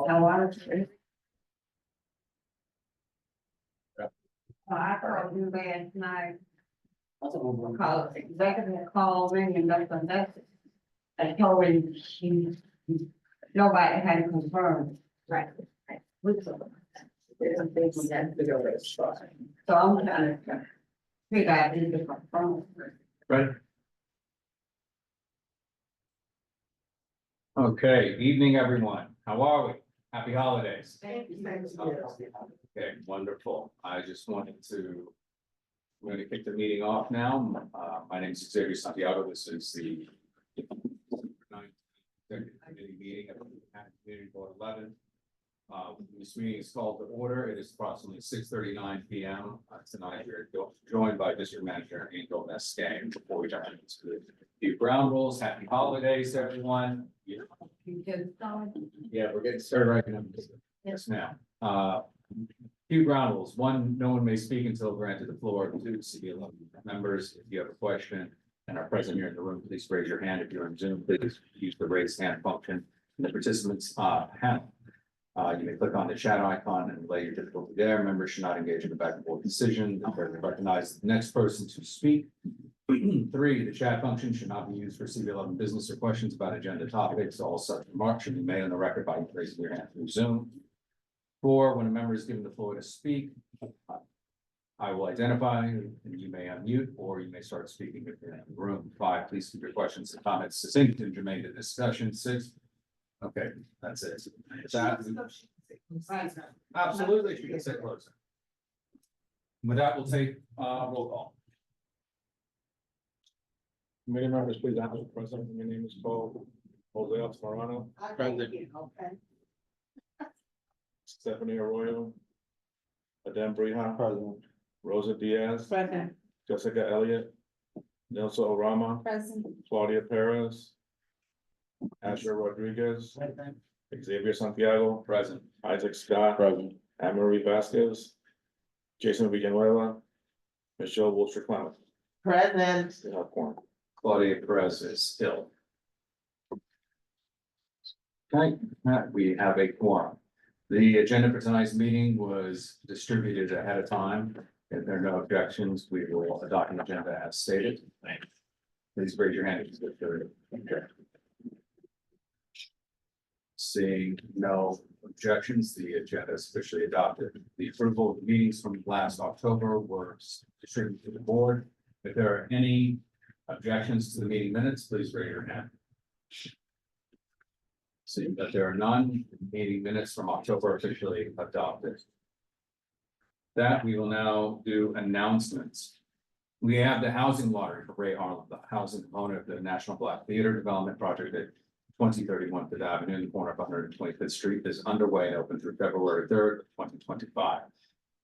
How are you? I called you last night. Because executive called me and left a message. I told him nobody had confirmed. Right. So I'm trying to figure out if it's confirmed. Right. Okay, evening, everyone. How are we? Happy holidays. Thank you. Okay, wonderful. I just wanted to, we're going to kick the meeting off now. My name is Xavier Santiago. This is the executive committee meeting at the Community Board 11. This meeting is called to order. It is approximately 6:39 p.m. Tonight, we're joined by District Manager Angel Mescane. Before we jump into the ground rules, happy holidays, everyone. You just started. Yeah, we're getting started right now. Yes, ma'am. Few ground rules. One, no one may speak until granted the floor. Two, CB11 members. If you have a question and are present here in the room, please raise your hand. If you're on Zoom, please use the raise hand function in the participants panel. You may click on the chat icon and relay your difficulty there. Members should not engage in a back and forth decision. Recognize the next person to speak. 3, the chat function should not be used for CB11 business or questions about agenda topics. All such remarks should be made on the record by raising your hand through Zoom. 4, when a member is given the floor to speak, I will identify and you may unmute or you may start speaking if you're in the room. 5, please keep your questions and comments succinct and germane to discussion. 6, okay, that's it. Absolutely, you can sit closer. With that, we'll take roll call. Committee members, please answer the president. My name is Paul Jose Altamirano. Present. Okay. Stephanie Arroyo. Adam Briha. Present. Rosa Diaz. Present. Jessica Elliott. Nelson Orama. Present. Claudia Perez. Asher Rodriguez. Xavier Santiago. Present. Isaac Scott. Present. Anne Marie Vasquez. Jason Villanueva. Michelle Wiltshire Clement. Present. You have quorum. Claudia Perez is still. Okay, we have a quorum. The agenda for tonight's meeting was distributed ahead of time. If there are no objections, we will adopt an agenda as stated. Please raise your hand. Okay. Seeing no objections, the agenda is officially adopted. The approval of the meetings from last October were distributed to the board. If there are any objections to the meeting minutes, please raise your hand. Seeing that there are none, meeting minutes from October officially adopted. That we will now do announcements. We have the housing lottery for Ray Harlan, the housing component of the National Black Theater Development Project at 2031 Fifth Avenue in the corner of 125th Street is underway and open through February 3rd, 2025.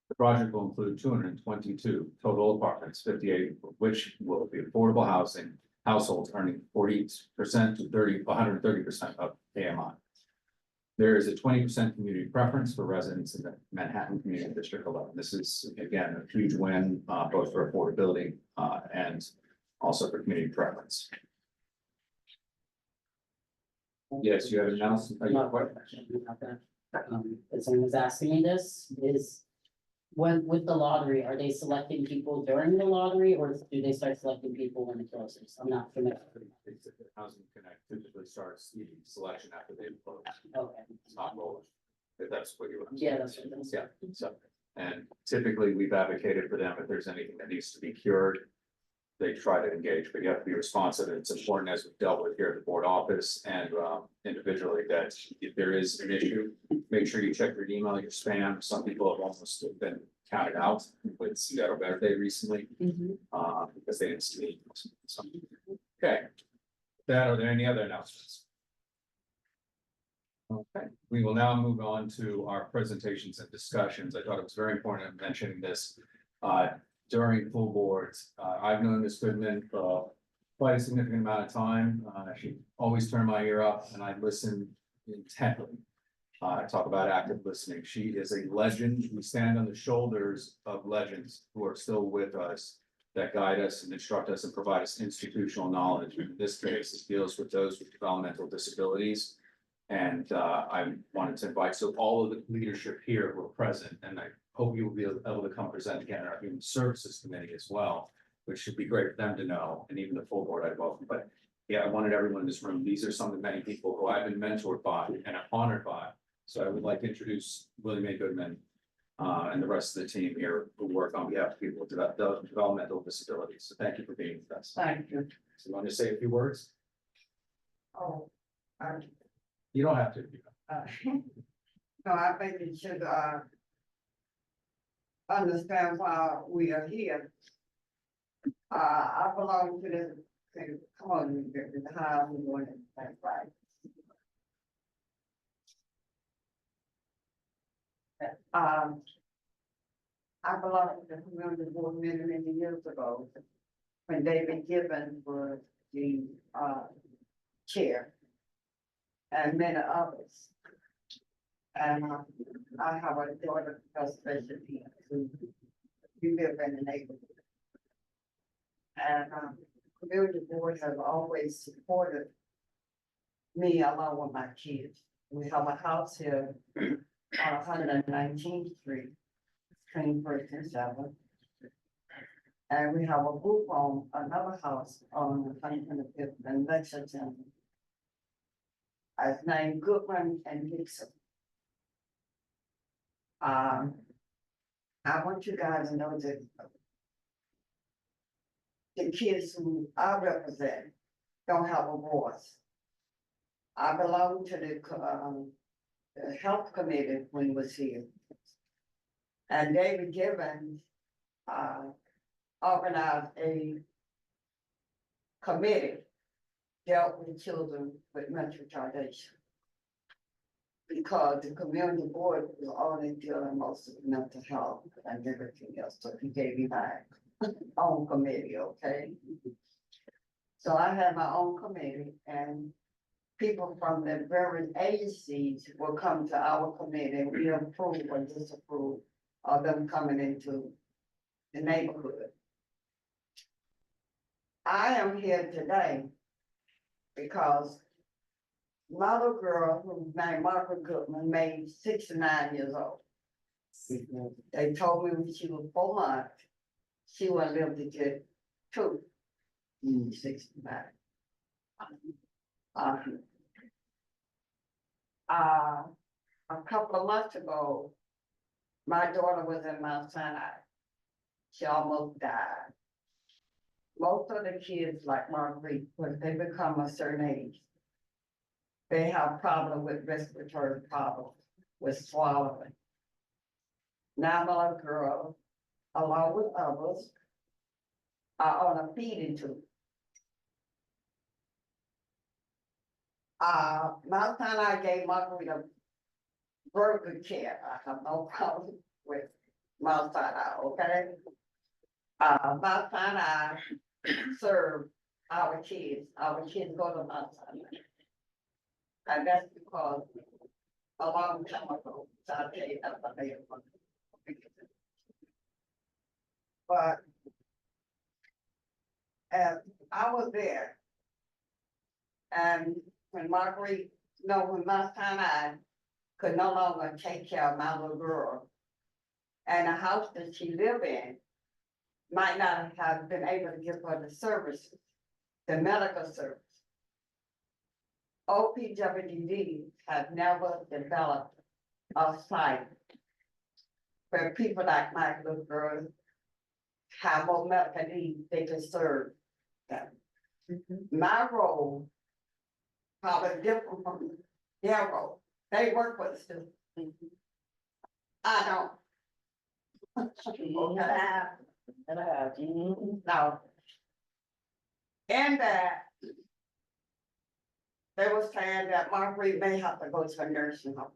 The project will include 222 total apartments, 58 of which will be affordable housing, households earning 40% to 130% of AMI. There is a 20% community preference for residents in the Manhattan Community District 11. This is, again, a huge win, both for affordability and also for community preference. Yes, you have announced. Someone was asking me this, is when with the lottery, are they selecting people during the lottery or do they start selecting people when it closes? I'm not familiar. Housing Connect typically starts the selection after they've closed. Okay, It's not rolling. If that's what you want. yeah, that's what it is. Yeah, so, and typically we've advocated for them if there's anything that needs to be cured. They try to engage, but you have to be responsive. It's important, as we've dealt with here at the board office and individually, that if there is an issue, make sure you check your email, your spam. Some people have almost been counted out with Seattle Better Day recently because they didn't see the emails. So, okay. Are there any other announcements? Okay, we will now move on to our presentations and discussions. I thought it was very important in mentioning this during full boards. I've known Ms. Goodman for quite a significant amount of time. She always turned my ear up and I listen intently. Talk about active listening. She is a legend. We stand on the shoulders of legends who are still with us, that guide us and instruct us and provide us institutional knowledge. In this case, it deals with those with developmental disabilities. And I wanted to invite, so all of the leadership here were present, and I hope you will be able to come present again at our Human Services Committee as well, which should be great for them to know, and even the full board I'd welcome, but yeah, I wanted everyone in this room, these are some of the many people who I've been mentored by and I'm honored by. So I would like to introduce William A. Goodman and the rest of the team here who work on behalf of people with developmental disabilities. So thank you for being with us. Thank you. So you want to say a few words? Oh, You don't have to. no, I think you should, understand why we are here. I belong to this, come on, the how we want it, that's right. I belong to the community board many, many years ago, when David Gibbons was the, chair. And many others. And I have a daughter with special needs who we live in the neighborhood. And the community board has always supported me along with my kids. We have a house here on 119th Street, 21st and 7th. And we have a group home, another house on 125th and Lexington. It's named Goodman and Dixon. I want you guys to know that the kids who I represent don't have a voice. I belong to the health committee when he was here. And David Gibbons organized a committee dealt with children with mental retardation. Because the community board was only dealing most of mental health and everything else, so he gave me my own committee, okay? So I have my own committee, and people from the various agencies will come to our committee, and we approve or disapprove of them coming into the neighborhood. I am here today because my little girl, who's named Margaret Goodman, made 69 years old. They told me when she was 4 months, she would live to get 2, 69. A couple of months ago, my daughter was in Mount Sinai. She almost died. Most of the kids like Marguerite, when they become a certain age, they have problem with respiratory problems, with swallowing. Now my little girl, along with others, are on a feeding tube. Mount Sinai gave Marguerite a very good care. I have no problem with Mount Sinai, okay? Mount Sinai serve our kids go to Mount Sinai. And that's because a long time ago, so I'll tell you that later. But as I was there, and when Marguerite, when Mount Sinai could no longer take care of my little girl, and the house that she lived in might not have been able to give her the services, the medical service. OPWD have never developed a site where people like my little girl have more medical needs they can serve them. My role probably different from their role. They work with students. I don't. Now, and that they were saying that Marguerite may have to go to a nursing home.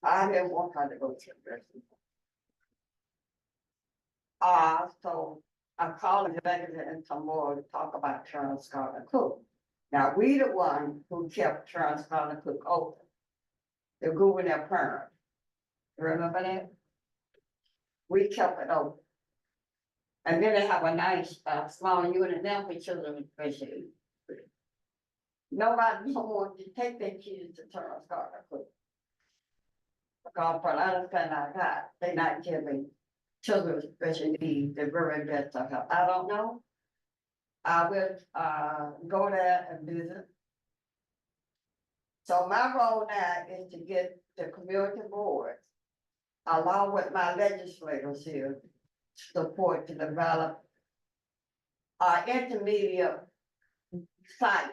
I didn't want her to go to a nursing home. So I called the executive and some more to talk about Charles Scarlett Cook. Now, we the one who kept Charles Scarlett Cook open. The gouverneur parent. Remember that? We kept it open. And then they have a nice small unit now for children with special needs. nobody don't want to take their kids to Charles Gardner Club. Because from I understand I got, they not giving children with special needs the very best of help. I don't know. I will, go there and visit. So my role now is to get the community board, along with my legislators here, support to develop intermediate site,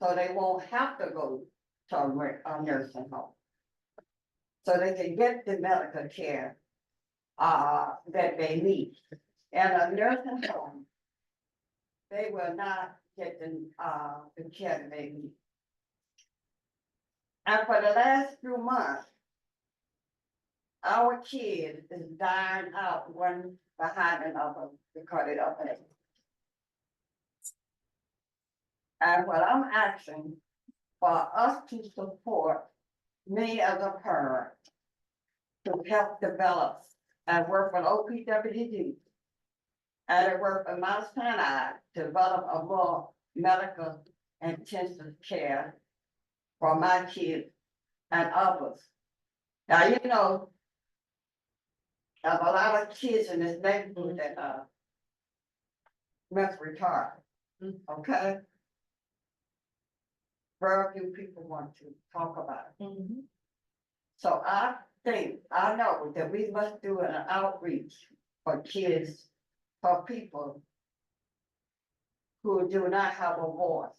so they won't have to go to a nursing home. So they can get the medical care, that they need. And a nursing home, they will not get the care that they need. And for the last few months, our kids is dying out one behind another because of it. And what I'm asking for us to support me as a parent to help develop and work with OPWD and work with Mount Sinai to develop a more medical intensive care for my kids and others. Now, you know, there's a lot of kids in this neighborhood that mentally retarded, okay? Very few people want to talk about it. So I think, I know that we must do an outreach for kids, for people who do not have a voice.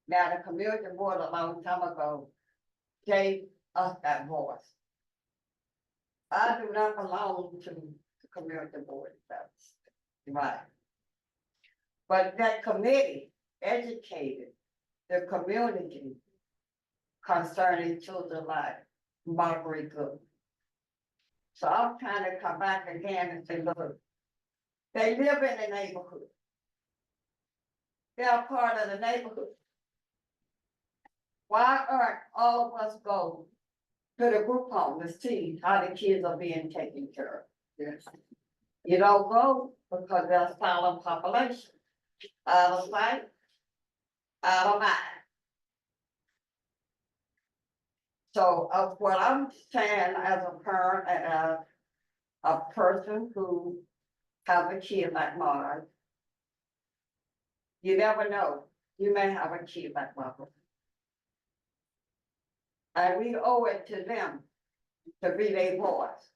Now, the community board a long time ago gave us that voice. I do not belong to the community board, that's right. But that committee educated the community concerning children like Marguerite Good. So I'm trying to come back again and say, look, they live in the neighborhood. They're part of the neighborhood. Why aren't all of us go to the group home to see how the kids are being taken care of? Yes. You don't go because there's silent population. Out of sight, out of mind. So what I'm saying as a parent and as a person who have a kid like mine, you never know, you may have a kid like mine. And we owe it to them to be their voice.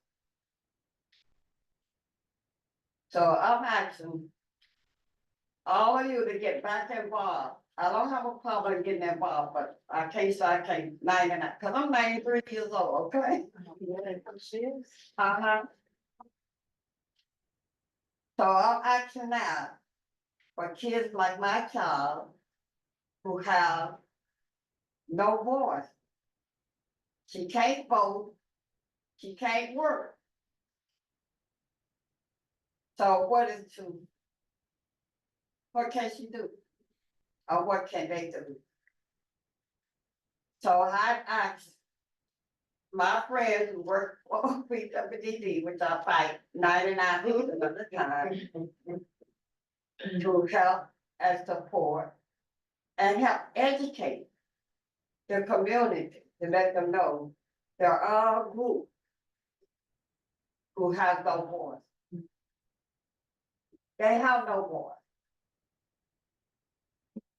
So I'm asking all of you to get back involved. I don't have a problem getting involved, but I can't say I can't 99, cause I'm 93 years old, okay? Uh-huh. So I'm asking now for kids like my child who have no voice. She can't vote, she can't work. So what can she do? Or what can they do? So I asked my friends who work for PWD, which I fight 99% of the time, to help and support and help educate the community to let them know there are a group who has no voice. They have no voice.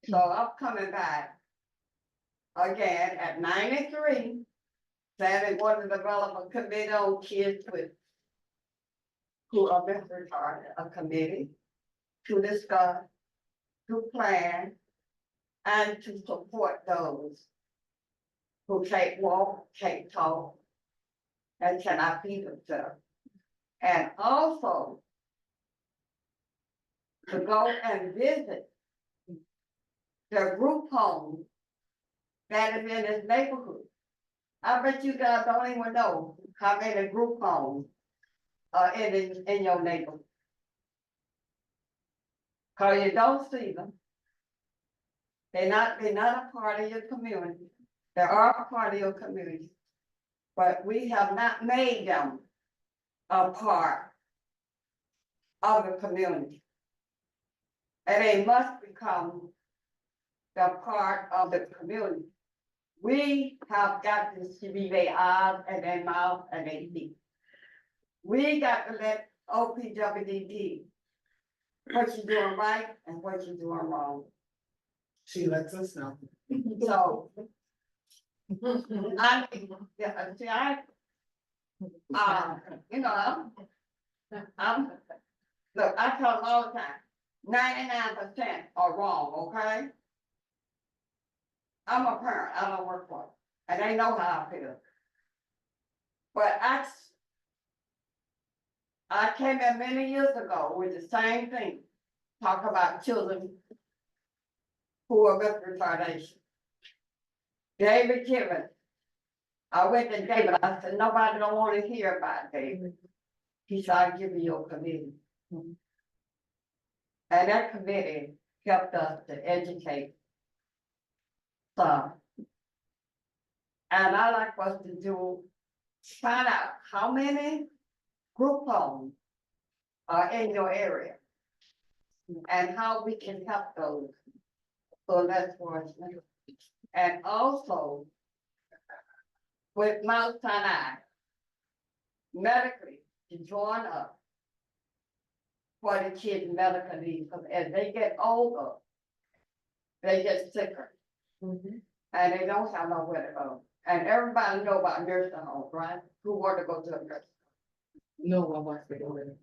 So I'm coming back again at 93, saying they want to develop a committee on kids who are mentally retarded, a committee to discuss, to plan, and to support those who can't walk, can't talk, and cannot feed themselves. And also to go and visit the group home that is in this neighborhood. I bet you guys don't even know how many group homes are in your neighborhood. Cause you don't see them. They're not a part of your community. They are a part of your community. But we have not made them a part of the community. And they must become the part of the community. We have got to see their eyes and their mouth and their feet. We got to let OPWDD what you're doing right and what you're doing wrong. She lets us know. So, I, yeah, see, you know, I'm, look, I tell them all the time, 99% are wrong, okay? I'm a parent, I don't work for them, and they know how I feel. But I came in many years ago with the same thing, talk about children who are with retardation. David Gibbons. I went to David, I said, nobody don't wanna hear about David. He said, I'll give you your committee. And that committee helped us to educate some. And I like us to do, find out how many group homes are in your area. And how we can help those. So that's for us. And also, with Mount Sinai, medically, to join up for the kids' medical needs, because as they get older, they get sicker. And they don't have nowhere to go. And everybody know about nursing homes, right? Who want to go to a nursing No one wants to go there.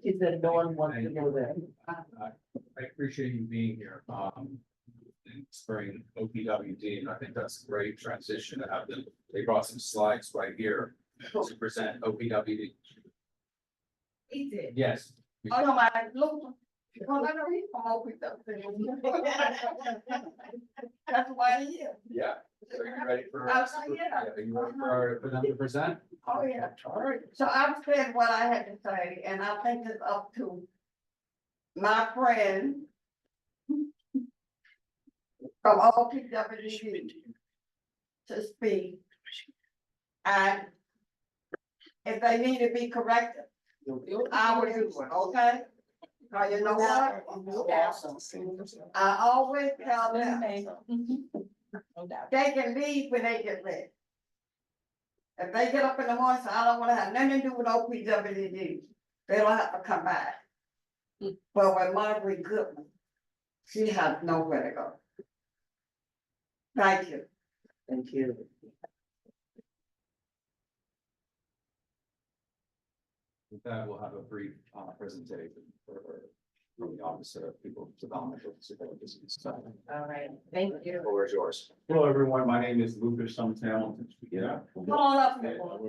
She said no one wants to go there. I appreciate you being here, and spring OPWD, and I think that's a great transition to have them. They brought some slides right here to present OPWD. He did. Yes. Oh, no, my, look. Well, I know he's from OPW. That's why he is. Yeah. So you ready for? Yeah. Are you ready for them to present? Oh, yeah. All right. So I've said what I had to say, and I think it's up to my friend from OPWD to speak. And if they need to be corrected, I will do it, okay? Cause you know what? I always tell them, they can leave when they get ready. If they get up in the morning, say, I don't wanna have nothing to do with OPWD, they don't have to come back. But with Margaret Goodman, she has nowhere to go. Thank you. Thank you. With that, we'll have a brief presentation from the Office of People Development. All right, thank you. The floor is yours. Hello, everyone. My name is Lucas Hamilton. Yeah. Come on up.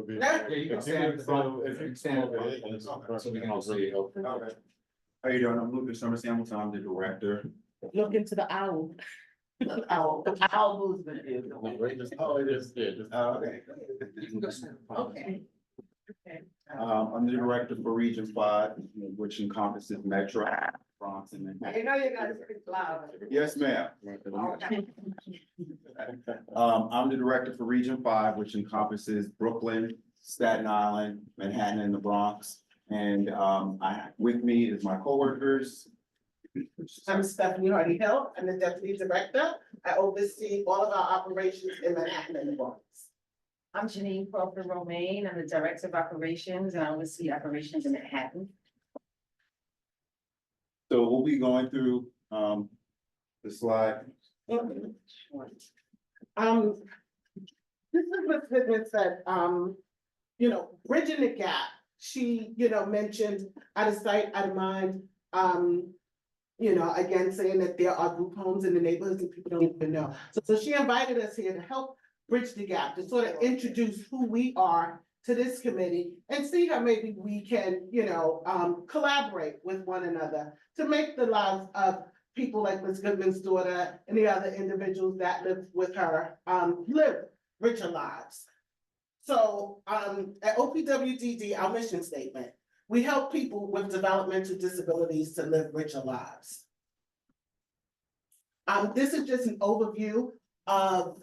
Yeah, you can stand in front. You can stand in front, so we can all see you. Okay. How you doing? I'm Lucas Hamilton. I'm the director. Look into the owl. The owl movement is. Oh, it is, yeah. Okay. You can go stand. Okay. I'm the director for Region 5, which encompasses Metro, Bronx, and Manhattan. You know you gotta speak louder. Yes, ma'am. Okay. I'm the director for Region 5, which encompasses Brooklyn, Staten Island, Manhattan, and the Bronx. And with me is my coworkers. I'm Stephanie Hardy Hill. I'm the deputy director. I oversee all of our operations in Manhattan and the Bronx. I'm Janine Crawford Romaine. I'm the Director of Operations and I oversee operations in Manhattan. So we'll be going through the slide. This is what Fitness said, bridging the gap. She, mentioned out of sight, out of mind. Again, saying that there are group homes in the neighborhoods and people don't even know. So she invited us here to help bridge the gap, to sort of introduce who we are to this committee and see how maybe we can, collaborate with one another to make the lives of people like Ms. Goodman's daughter and the other individuals that live with her, live richer lives. So, at OPWDD, our mission statement, we help people with developmental disabilities to live richer lives. This is just an overview of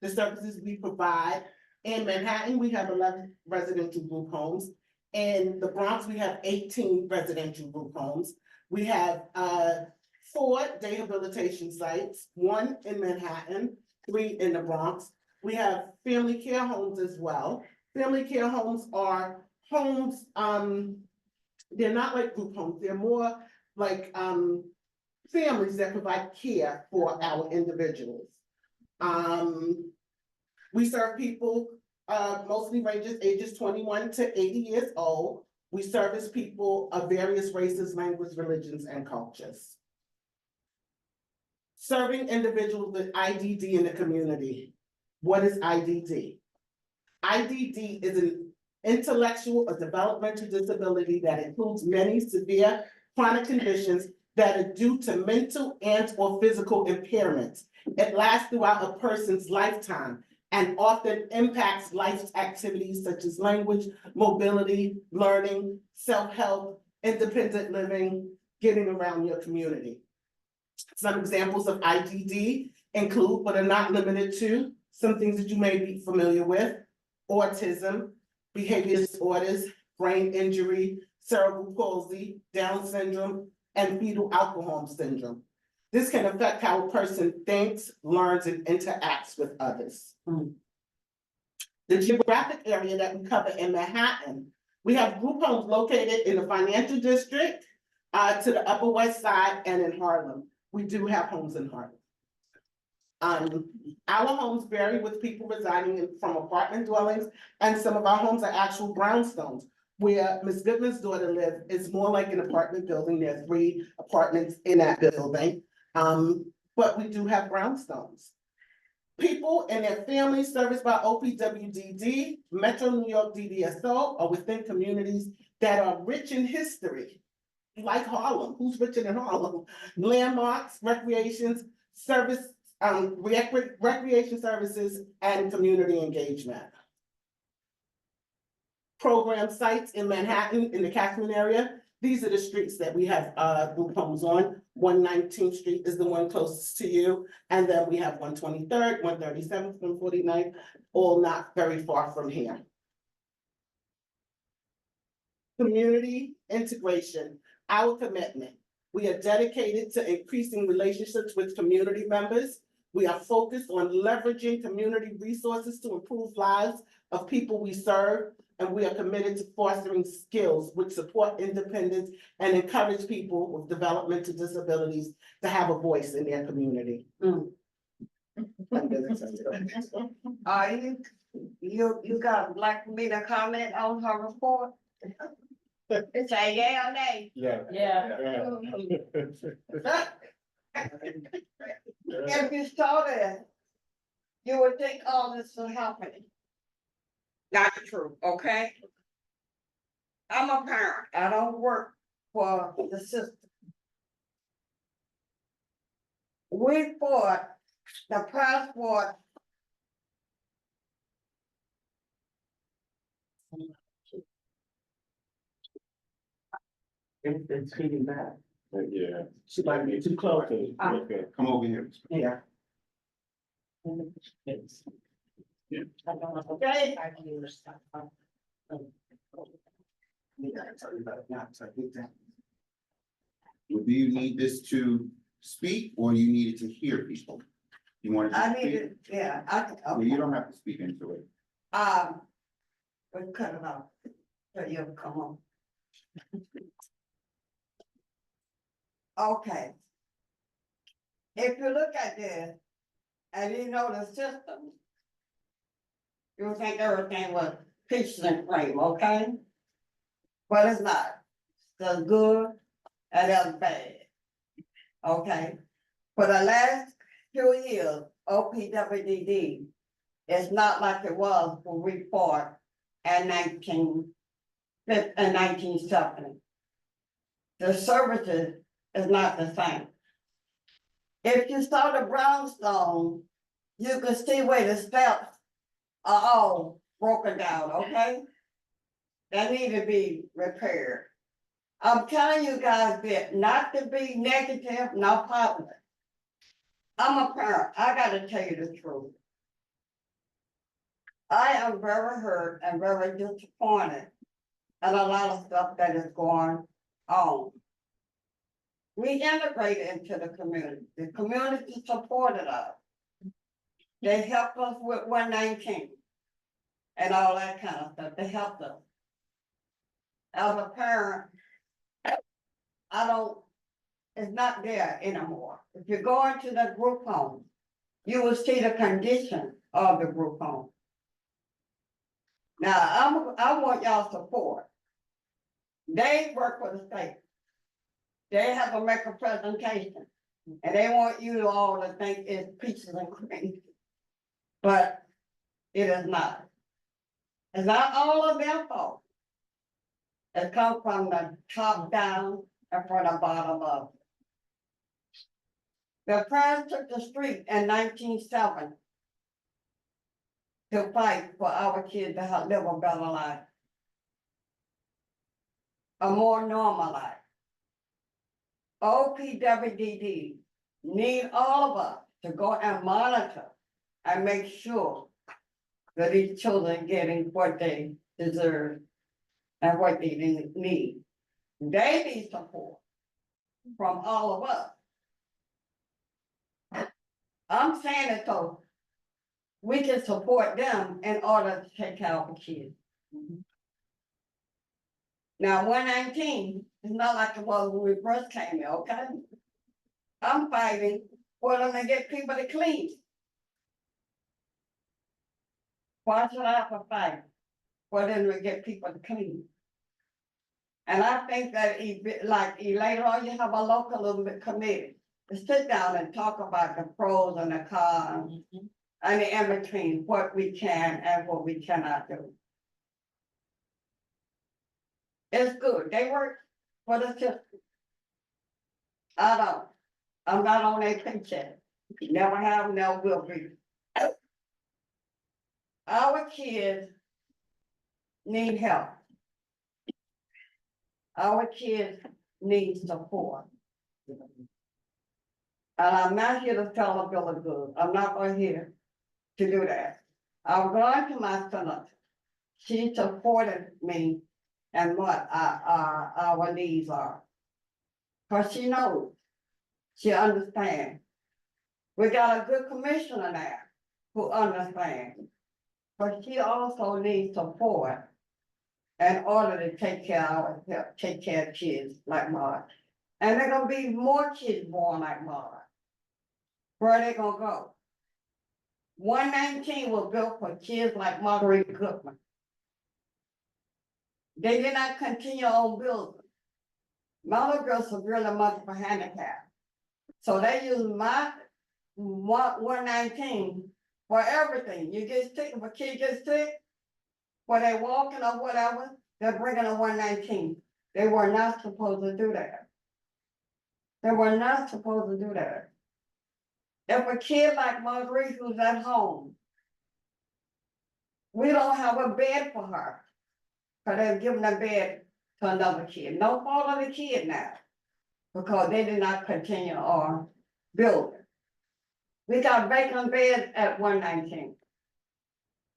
the services we provide. In Manhattan, we have 11 residential group homes. In the Bronx, we have 18 residential group homes. We have 4 day habilitation sites, 1 in Manhattan, 3 in the Bronx. We have family care homes as well. Family care homes are homes, they're not like group homes, they're more like, families that provide care for our individuals. We serve people, mostly ranges ages 21 to 80 years old. We service people of various races, languages, religions, and cultures. Serving individuals with IDD in the community. What is IDD? IDD is an intellectual or developmental disability that includes many severe chronic conditions that are due to mental and or physical impairments. It lasts throughout a person's lifetime and often impacts life's activities such as language, mobility, learning, self-help, independent living, getting around your community. Some examples of IDD include, but are not limited to, some things that you may be familiar with: autism, behavior disorders, brain injury, cerebral palsy, Down syndrome, and fetal alcohol syndrome. This can affect how a person thinks, learns, and interacts with others. The geographic area that we cover in Manhattan, we have group homes located in the financial district, to the Upper West Side, and in Harlem. We do have homes in Harlem. Our homes vary with people residing from apartment dwellings, and some of our homes are actual brownstones. Where Ms. Goodman's daughter lives is more like an apartment building. There are 3 apartments in that building. But we do have brownstones. People and their families serviced by OPWDD, Metro New York DDSO, are within communities that are rich in history, like Harlem. Who's richer than Harlem? Landmarks, recreations, service, recreation services, and community engagement. Program sites in Manhattan, in the catchment area. These are the streets that we have group homes on. 119th Street is the one closest to you. And then we have 123rd, 137th, 149th, all not very far from here. Community integration, our commitment. We are dedicated to increasing relationships with community members. We are focused on leveraging community resources to improve lives of people we serve. And we are committed to fostering skills which support independence and encourage people with developmental disabilities to have a voice in their community. You got like me to comment on her report? It's a yeah or nay? Yeah. If you saw this, you would think all this was happening. Not true, okay? I'm a parent. I don't work for the system. We bought the passport. It's feeding back. Yeah. She might be too close. Okay. Come over here. Yeah. Yeah. Okay. Well, do you need this to speak or you need it to hear people? You want it to I speak? need it, yeah, Well, you don't have to speak into it. We'll cut it off, so you'll come on. Okay. If you look at this, and you know the system, you'll think everything was peaches and cream, okay? But it's not. There's good and there's bad. Okay? For the last few years, OPWDD is not like it was when we fought in 1970. The services is not the same. If you saw the brownstone, you can see where the steps are all broken down, okay? They need to be repaired. I'm telling you guys that not to be negative, not positive. I'm a parent, I gotta tell you the truth. I am very hurt and very disappointed at a lot of stuff that is going on. We integrated into the community supported us. They helped us with 119. And all that kind of stuff, they helped us. As a parent, I don't, it's not there anymore. If you go into the group home, you will see the condition of the group home. Now, I want y'all support. They work for the state. They have to make a presentation, and they want you all to think it's peaches and cream. But it is not. It's not all of their fault. It comes from the top down and from the bottom up. The parents took the street in 1970 to fight for our kids to have live a better life, a more normal life. OPWDD need all of us to go and monitor and make sure that these children getting what they deserve and what they need. They need support from all of us. I'm saying it so we can support them in order to take care of the kids. Now, 119 is not like it was when we first came here, okay? I'm fighting for them to get people to clean. Why should I have to fight for them to get people to clean? And I think that later on, you have a local committee to sit down and talk about the pros and the cons and the in between, what we can and what we cannot do. It's good. They work for the system. I don't. I'm not on a paycheck. Never have, never will be. Our kids need help. Our kids need support. And I'm not here to tell a bill of goods. I'm not going here to do that. I'm going to my senator. She supported me and what our needs are. Because she knows, she understands. We got a good commissioner there who understands. But she also needs support in order to take care of kids like Mark. And there gonna be more kids born like Mark. Where are they gonna go? 119 was built for kids like Marguerite Goodman. They did not continue on building. My little girl's severely multiple handicap. So they use my 119 for everything. You get sick, if a kid gets sick, when they walking or whatever, they're bringing a 119. They were not supposed to do that. They were not supposed to do that. If a kid like Marguerite who's at home, we don't have a bed for her, because they're giving a bed to another kid. No fault of the kid now, because they did not continue on building. We got vacant beds at 119.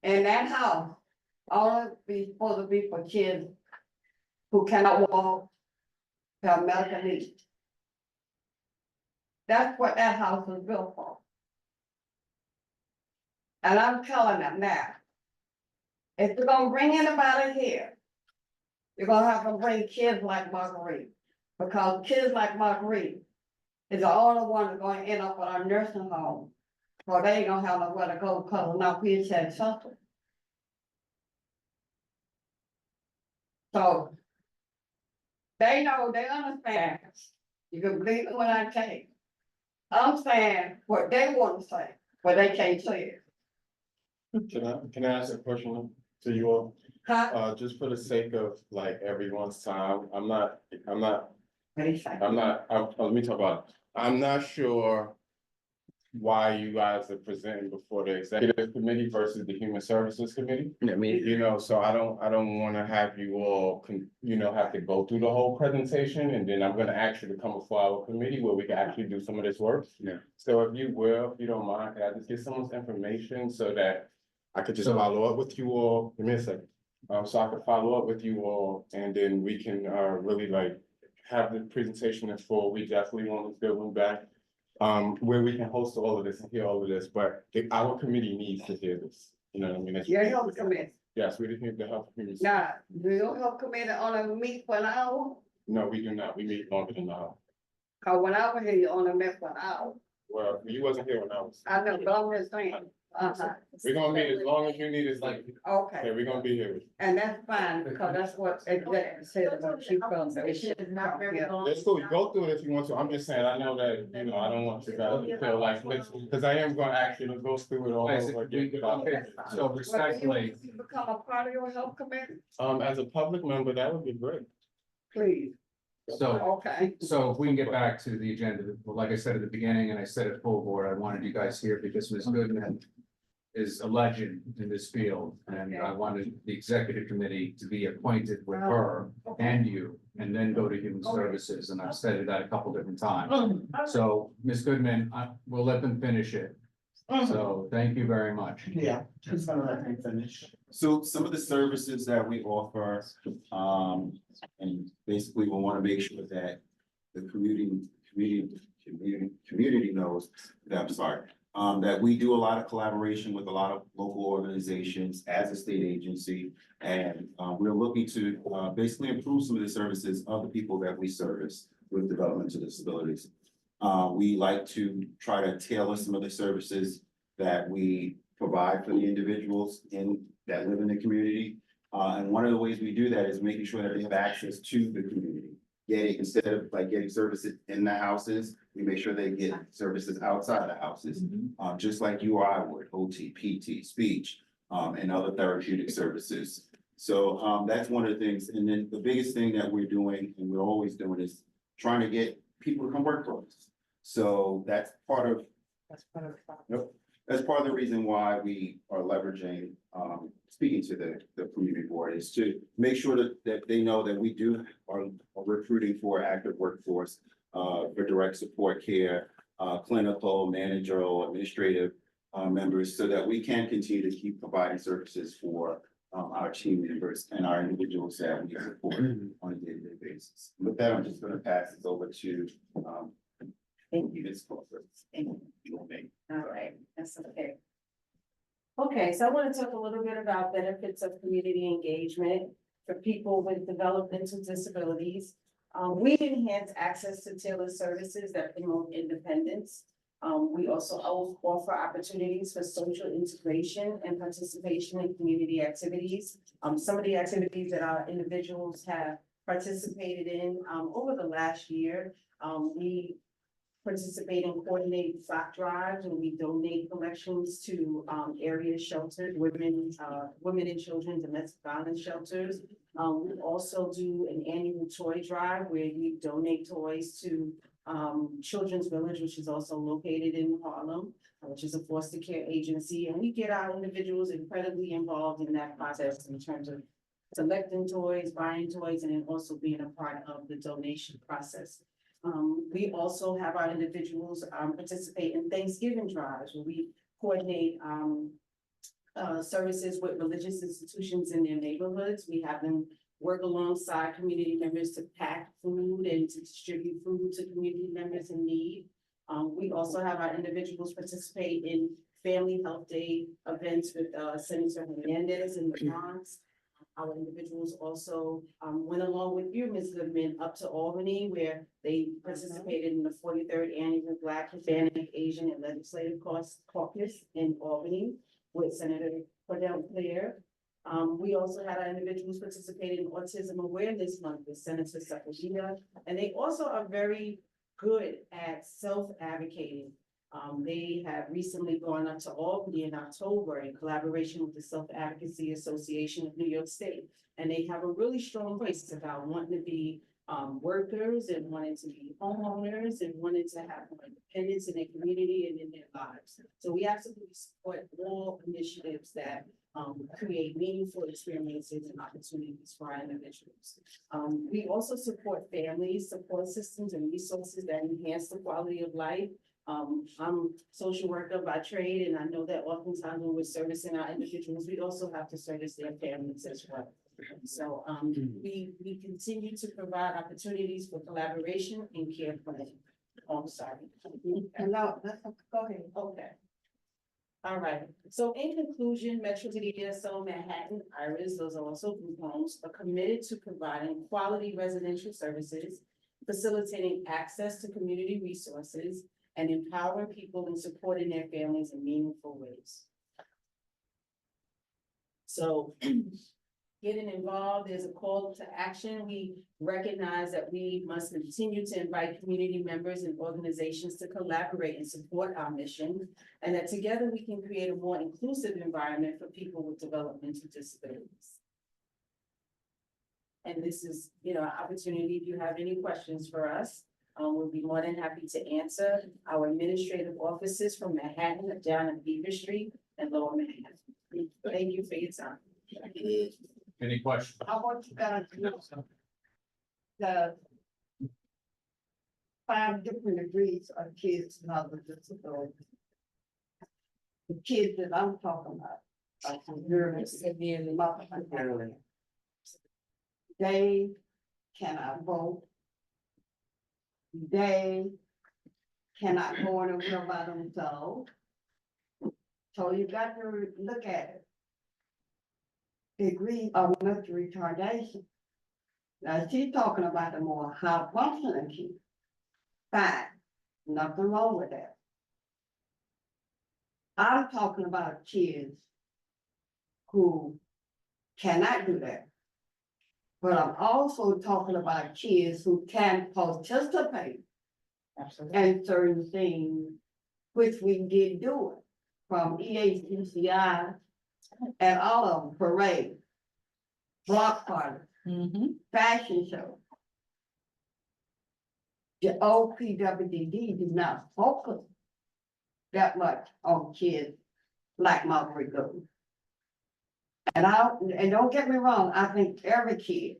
And that house, all be supposed to be for kids who cannot walk, have medical needs. That's what that house was built for. And I'm telling them now, if you're gonna bring anybody here, you're gonna have to bring kids like Marguerite. Because kids like Marguerite is the only one that's gonna end up in a nursing home. Or they ain't gonna have nowhere to go because of no wheelchair shelter. So they know, they understand. You can believe it when I tell you. I'm saying what they want to say, but they can't say it. Can I ask a question to you all? Huh? Just for the sake of like everyone's time, let me talk about, I'm not sure why you guys are presenting before the executive committee versus the human services committee. I mean, You know, so I don't wanna have you all, have to go through the whole presentation, and then I'm gonna ask you to come before our committee where we can actually do some of this work. Yeah. So if you don't mind, can I just get someone's information so that I could just So- follow up with you all? Give me a second. So I could follow up with you all, and then we can, really like have the presentation in full, we definitely want this building back. Where we can host all of this and hear all of this, but our committee needs to hear this, you know what I mean? It's- Your health committee, Yes, we didn't hear the health committee. now, do your health committee only meet for an hour? No, we do not, we meet longer than an hour. Cause when I was here, you only met for an hour. Well, you wasn't here when I was. I know, but I'm just saying, We're gonna meet as long as you need us, like, okay, yeah, we're gonna be here with you. and that's fine, because that's what executive said about she felt that It is not very yeah. long. It's cool, you go through it if you want to, I'm just saying, I know that, you know, I don't want you guys to feel like, cause I am gonna actually go through it all Guys, over we- again. okay, so But respectfully, do you become a part of your health committee, As a public member, that would be great. please, so, okay, so if we can get back to the agenda, well, like I said at the beginning, and I said at full board, I wanted you guys here because Ms. Goodman is a legend in this field, and I wanted the executive committee to be appointed with her and you, and then go to human services, and I've stated that a couple different times. So, Ms. Goodman, we'll let them finish it. So, thank you very much. Yeah, just gonna let me finish. So some of the services that we offer, and basically we wanna make sure that the community knows that, I'm sorry. That we do a lot of collaboration with a lot of local organizations as a state agency. And, we're looking to, basically improve some of the services of the people that we service with developmental disabilities. We like to try to tailor some of the services that we provide for the individuals that live in the community. And one of the ways we do that is making sure that they have access to the community. Instead of like getting services in the houses, we make sure they get services outside the houses. Just like you or I would, OT, PT, speech, and other therapeutic services. So, that's one of the things. And then the biggest thing that we're doing, and we're always doing, is trying to get people to come work for us. So that's part of that's part of the reason why we are leveraging, speaking to the community board, is to make sure that they know that we are recruiting for active workforce, for direct support care, clinical, managerial, administrative, members, so that we can continue to keep providing services for, our team members and our individuals that we support on a day-to-day basis. With that, I'm just gonna pass this over to, Thank you. Ms. Crawford. Thank you. All right, that's okay. Okay, so I want to talk a little bit about benefits of community engagement for people with developmental disabilities. We enhance access to tailored services that promote independence. We also offer opportunities for social integration and participation in community activities. Some of the activities that our individuals have participated in over the last year, we participate in coordinated sock drives, and we donate collections to area shelters, women and children, domestic violence shelters. We also do an annual toy drive where we donate toys to Children's Village, which is also located in Harlem, which is a foster care agency, and we get our individuals incredibly involved in that process in terms of selecting toys, buying toys, and then also being a part of the donation process. We also have our individuals participate in Thanksgiving drives where we coordinate services with religious institutions in their neighborhoods. We have them work alongside community members to pack food and to distribute food to community members in need. We also have our individuals participate in Family Health Day events with Senator Hernandez in the Bronx. Our individuals also went along with you, Ms. Goodman, up to Albany, where they participated in the 43rd Annual Black, Hispanic, Asian, and Legislative Caucus in Albany with Senator Cordell Claire. We also had our individuals participate in Autism Awareness Month with Senator Sepulveda, and they also are very good at self-advocating. They have recently gone up to Albany in October in collaboration with the Self-Advocacy Association of New York State. And they have a really strong voice about wanting to be workers and wanting to be homeowners and wanting to have more independence in their community and in their lives. So we absolutely support all initiatives that create meaningful experiences and opportunities for our individuals. We also support families, support systems, and resources that enhance the quality of life. I'm a social worker by trade, and I know that oftentimes when we're servicing our individuals, we also have to service their families as well. So, we continue to provide opportunities for collaboration and care planning. Oh, sorry. And now, go ahead. Okay. All right, so in conclusion, Metro City DSO Manhattan, Iris, those are also group homes, are committed to providing quality residential services, facilitating access to community resources, and empowering people and supporting their families in meaningful ways. So getting involved is a call to action. We recognize that we must continue to invite community members and organizations to collaborate and support our mission, and that together we can create a more inclusive environment for people with developmental disabilities. And this is, an opportunity, if you have any questions for us, we'll be more than happy to answer. Our administrative offices from Manhattan, down in Beaver Street and Lower Manhattan. Thank you for your time. Any questions? I want you guys to know the 5 different degrees of kids and other disabilities. The kids that I'm talking about, are severely multiple. They cannot vote. They cannot go in a wheel by themselves. So you got to look at it. Degree of mental retardation. Now she's talking about the more high functioning kids. Fine, nothing wrong with that. I'm talking about kids who cannot do that. But I'm also talking about kids who can participate in certain things, which we did do it, from EHCCI and all of them, parade, block party, fashion show. The OPWDD did not focus that much on kids like Margaret Gould. And don't get me wrong, I think every kid,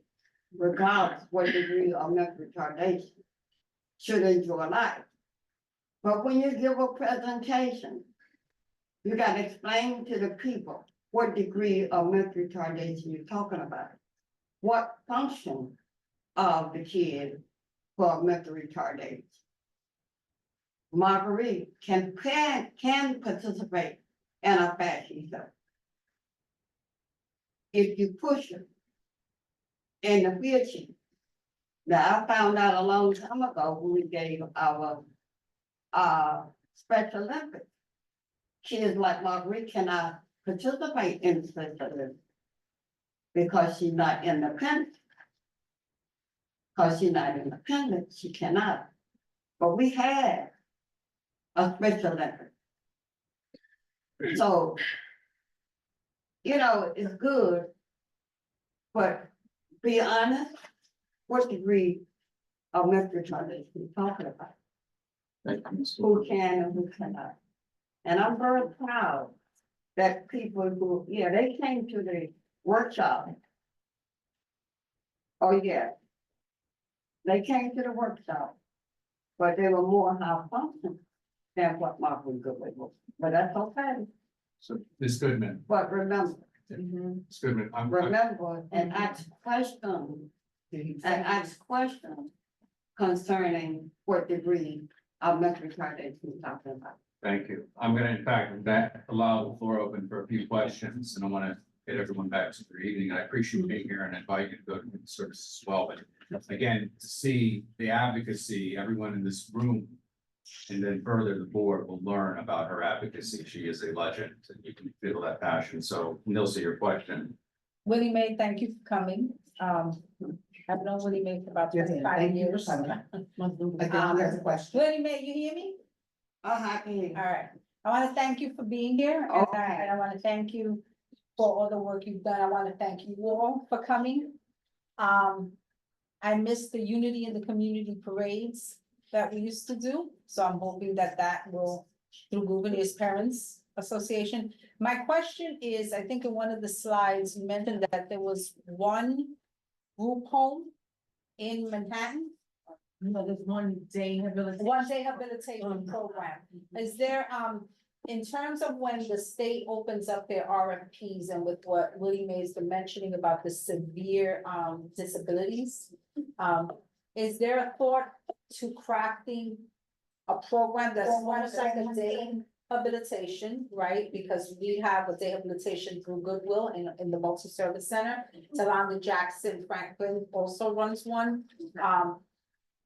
regardless what degree of mental retardation, should enjoy life. But when you give a presentation, you gotta explain to the people what degree of mental retardation you're talking about. What function of the kid for mental retardation. Marguerite can participate in a fashion show. If you push her in the wheelchair. Now, I found out a long time ago when we gave our Special Olympics. Kids like Marguerite cannot participate in the Special Olympics because she's not independent. Because she's not independent, she cannot. But we had a Special Olympics. So, it's good, but be honest, what degree of mental retardation you talking about? Who can and who cannot? And I'm very proud that people who, they came to the workshop. Oh, yeah. They came to the workshop, but they were more high function than what Margaret Goodwin was, but that's okay. So, Ms. Goodman, But remember, Ms. Goodman, I'm, remember and ask questions, concerning what degree of mental retardation you're talking about. thank you. I'm gonna, in fact, allow the floor open for a few questions, and I wanna get everyone back to their evening. I appreciate being here and invite you to go to the service as well, but again, to see the advocacy, everyone in this room, and then further, the board will learn about her advocacy. She is a legend, and you can feel that passion. So, Nilsa, your question. Willie Mae, thank you for coming. I've known Willie Mae for about 25 years. Willie Mae, you hear me? I can hear you. All right. I want to thank you for being here. Okay. And I want to thank you for all the work you've done. I want to thank you all for coming. I miss the unity in the community parades that we used to do. So I'm hoping that will, through Gouverneurs Parents Association. My question is, I think in one of the slides, you mentioned that there was one group home in Manhattan. No, there's one day rehabilitation. One day habilitation program. Is there, in terms of when the state opens up their RFPs and with what Willie Mae's been mentioning about the severe disabilities. Is there a thought to crafting a program that's almost like a day habilitation, right? Because we have a day habilitation through Goodwill in the multi-service center. Talanda Jackson Franklin also runs one.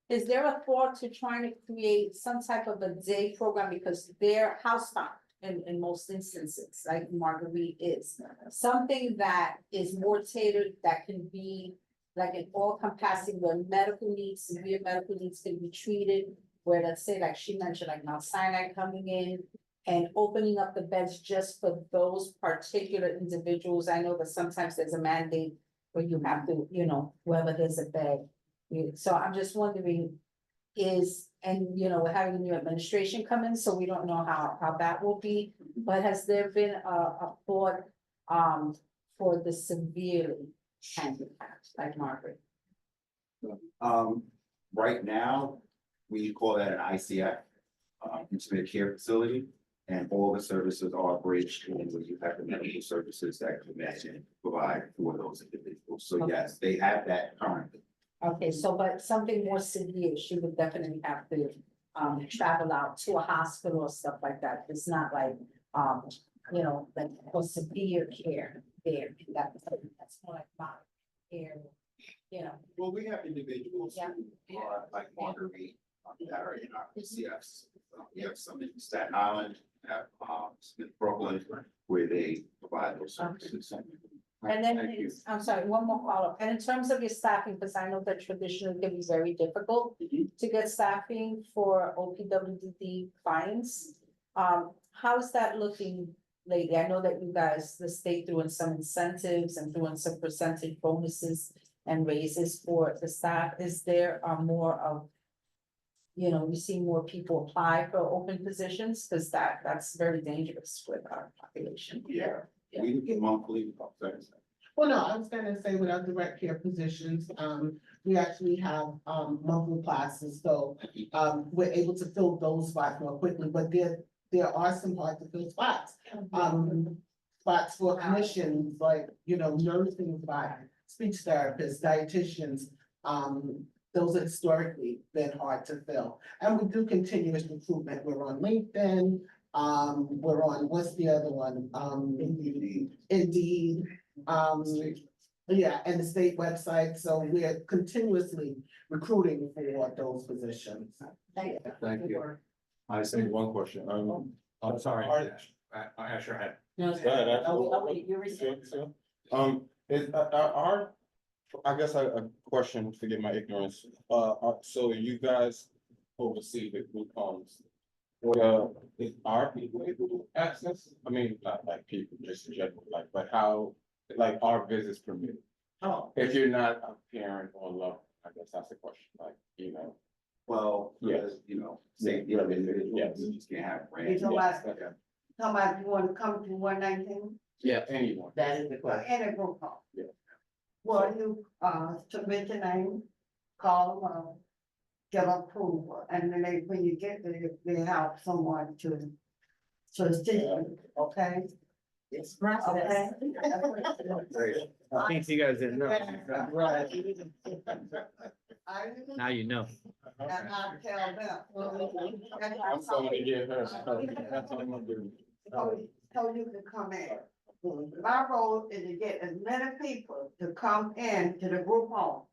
Is there a thought to trying to create some type of a day program because they're housebound in most instances, like Marguerite is? Something that is more tailored, that can be like an all-compassing where medical needs, severe medical needs can be treated. Where let's say, like she mentioned, like Mount Sinai coming in and opening up the beds just for those particular individuals. I know that sometimes there's a mandate where you have to, you know, wherever there's a bed. So I'm just wondering, we're having a new administration come in, so we don't know how that will be. But has there been a thought for the severely handicapped, like Margaret? Right now, we call that an ICF, intimate care facility. And all the services are bridged in where you have the medical services that come in and provide for those individuals. So yes, they have that currently. Okay, so but something more severe, she would definitely have to travel out to a hospital or stuff like that. It's not like like for severe care there. That's more like moderate care, Well, we have individuals Yeah. who are like Marguerite that are in our PCFs. We have some in Staten Island, have some in Brooklyn, where they provide those services. And then, Thank you. I'm sorry, one more follow-up. And in terms of your staffing, because I know that traditionally can be very difficult to get staffing for OPWDD clients. How's that looking lately? I know that you guys, the state threw in some incentives and threw in some percentage bonuses and raises for the staff. Is there more of, you see more people apply for open positions? Because that's very dangerous with our population. Yeah. We get monthly. Well, no, I was gonna say with our direct care positions, we actually have, monthly classes, so, we're able to fill those spots more quickly, but there are some hard to fill spots. Spots for clinicians, like, nursing spots, speech therapists, dietitians, those have historically been hard to fill. And we do continuous recruitment. We're on LinkedIn, we're on, what's the other one? Indeed, and the state website, so we're continuously recruiting for those positions. Thank you. I Say say, one question, I'm sorry, Are- I sure had. No, Go ahead, you're receiving. I guess a question, forgive my ignorance, so you guys oversee the group homes. Are people able to access, I mean, not like people, just in general, but how, are visits permitted? Oh, If you're not a parent or lover, I guess that's the question, Well, Yes. safety of individuals, Yes. you just can't have. You know random- what? Somebody you want to come to 119? Yeah, anyone. That is the Or question. any group home? Yeah. Well, you, submit your name, call them, get approval, and then when you get there, they have someone to assist you, okay? It's Okay. I think you guys didn't know. I- Now you know. And I tell them. I'm going to get her. That's what I'm gonna do. So you can come in. My role is to get as many people to come in to the group home.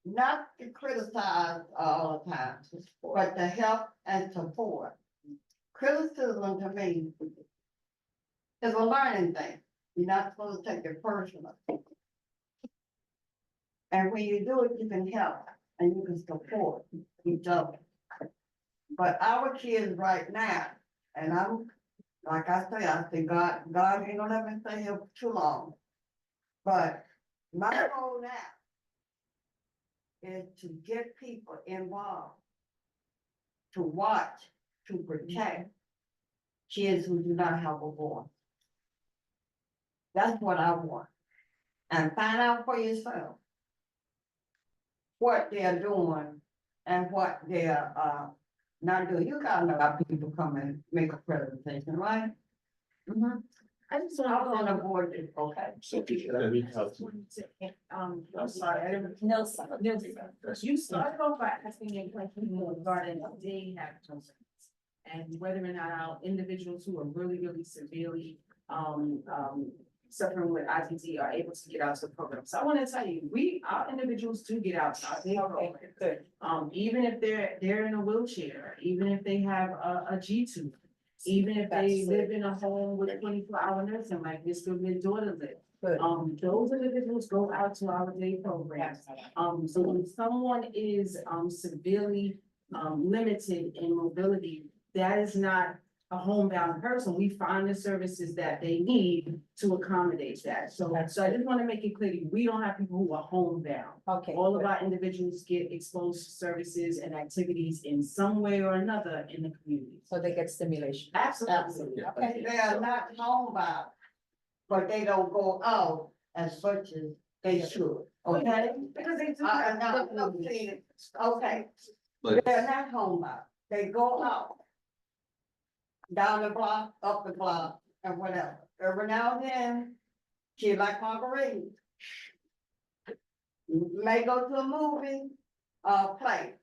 Not to criticize all the time, but to help and support. Criticism to me is a learning thing. You're not supposed to take it personal. And when you do it, you can help and you can support each other. But our kids right now, and like I say God ain't gonna let me stay here too long. But my goal now is to get people involved, to watch, to protect kids who do not have a voice. That's what I want. And find out for yourself what they're doing and what they're Now, do you got a lot of people come and make a presentation, right? Mm-hmm. I just I was on the want board, okay. So let me help you. to, I'm sorry, I didn't. Nelson. You started off by asking a question regarding if they have concerns. And whether or not our individuals who are really, really severely, suffering with ITT are able to get out to the program. So I want to tell you, our individuals do get out to our day program. Good. Even if they're in a wheelchair, even if they have a G2, even if they live in a home with 24-hour nursing, like this with their daughter live. Good. Those individuals go out to our day programs. So when someone is, severely, limited in mobility, that is not a homebound person. We find the services that they need to accommodate that. So I just want to make it clear, to you, we don't have people who are homebound. Okay. All of our individuals get exposed to services and activities in some way or another in the community. So they get stimulation. Absolutely. Okay. They are not homebound, but they don't go out as much as they should, okay? Because they do. No, please, okay, But they're not homebound, they go out. Down the block, up the block, and whatever, every now and then, she like Marguerite. May go to a movie, play.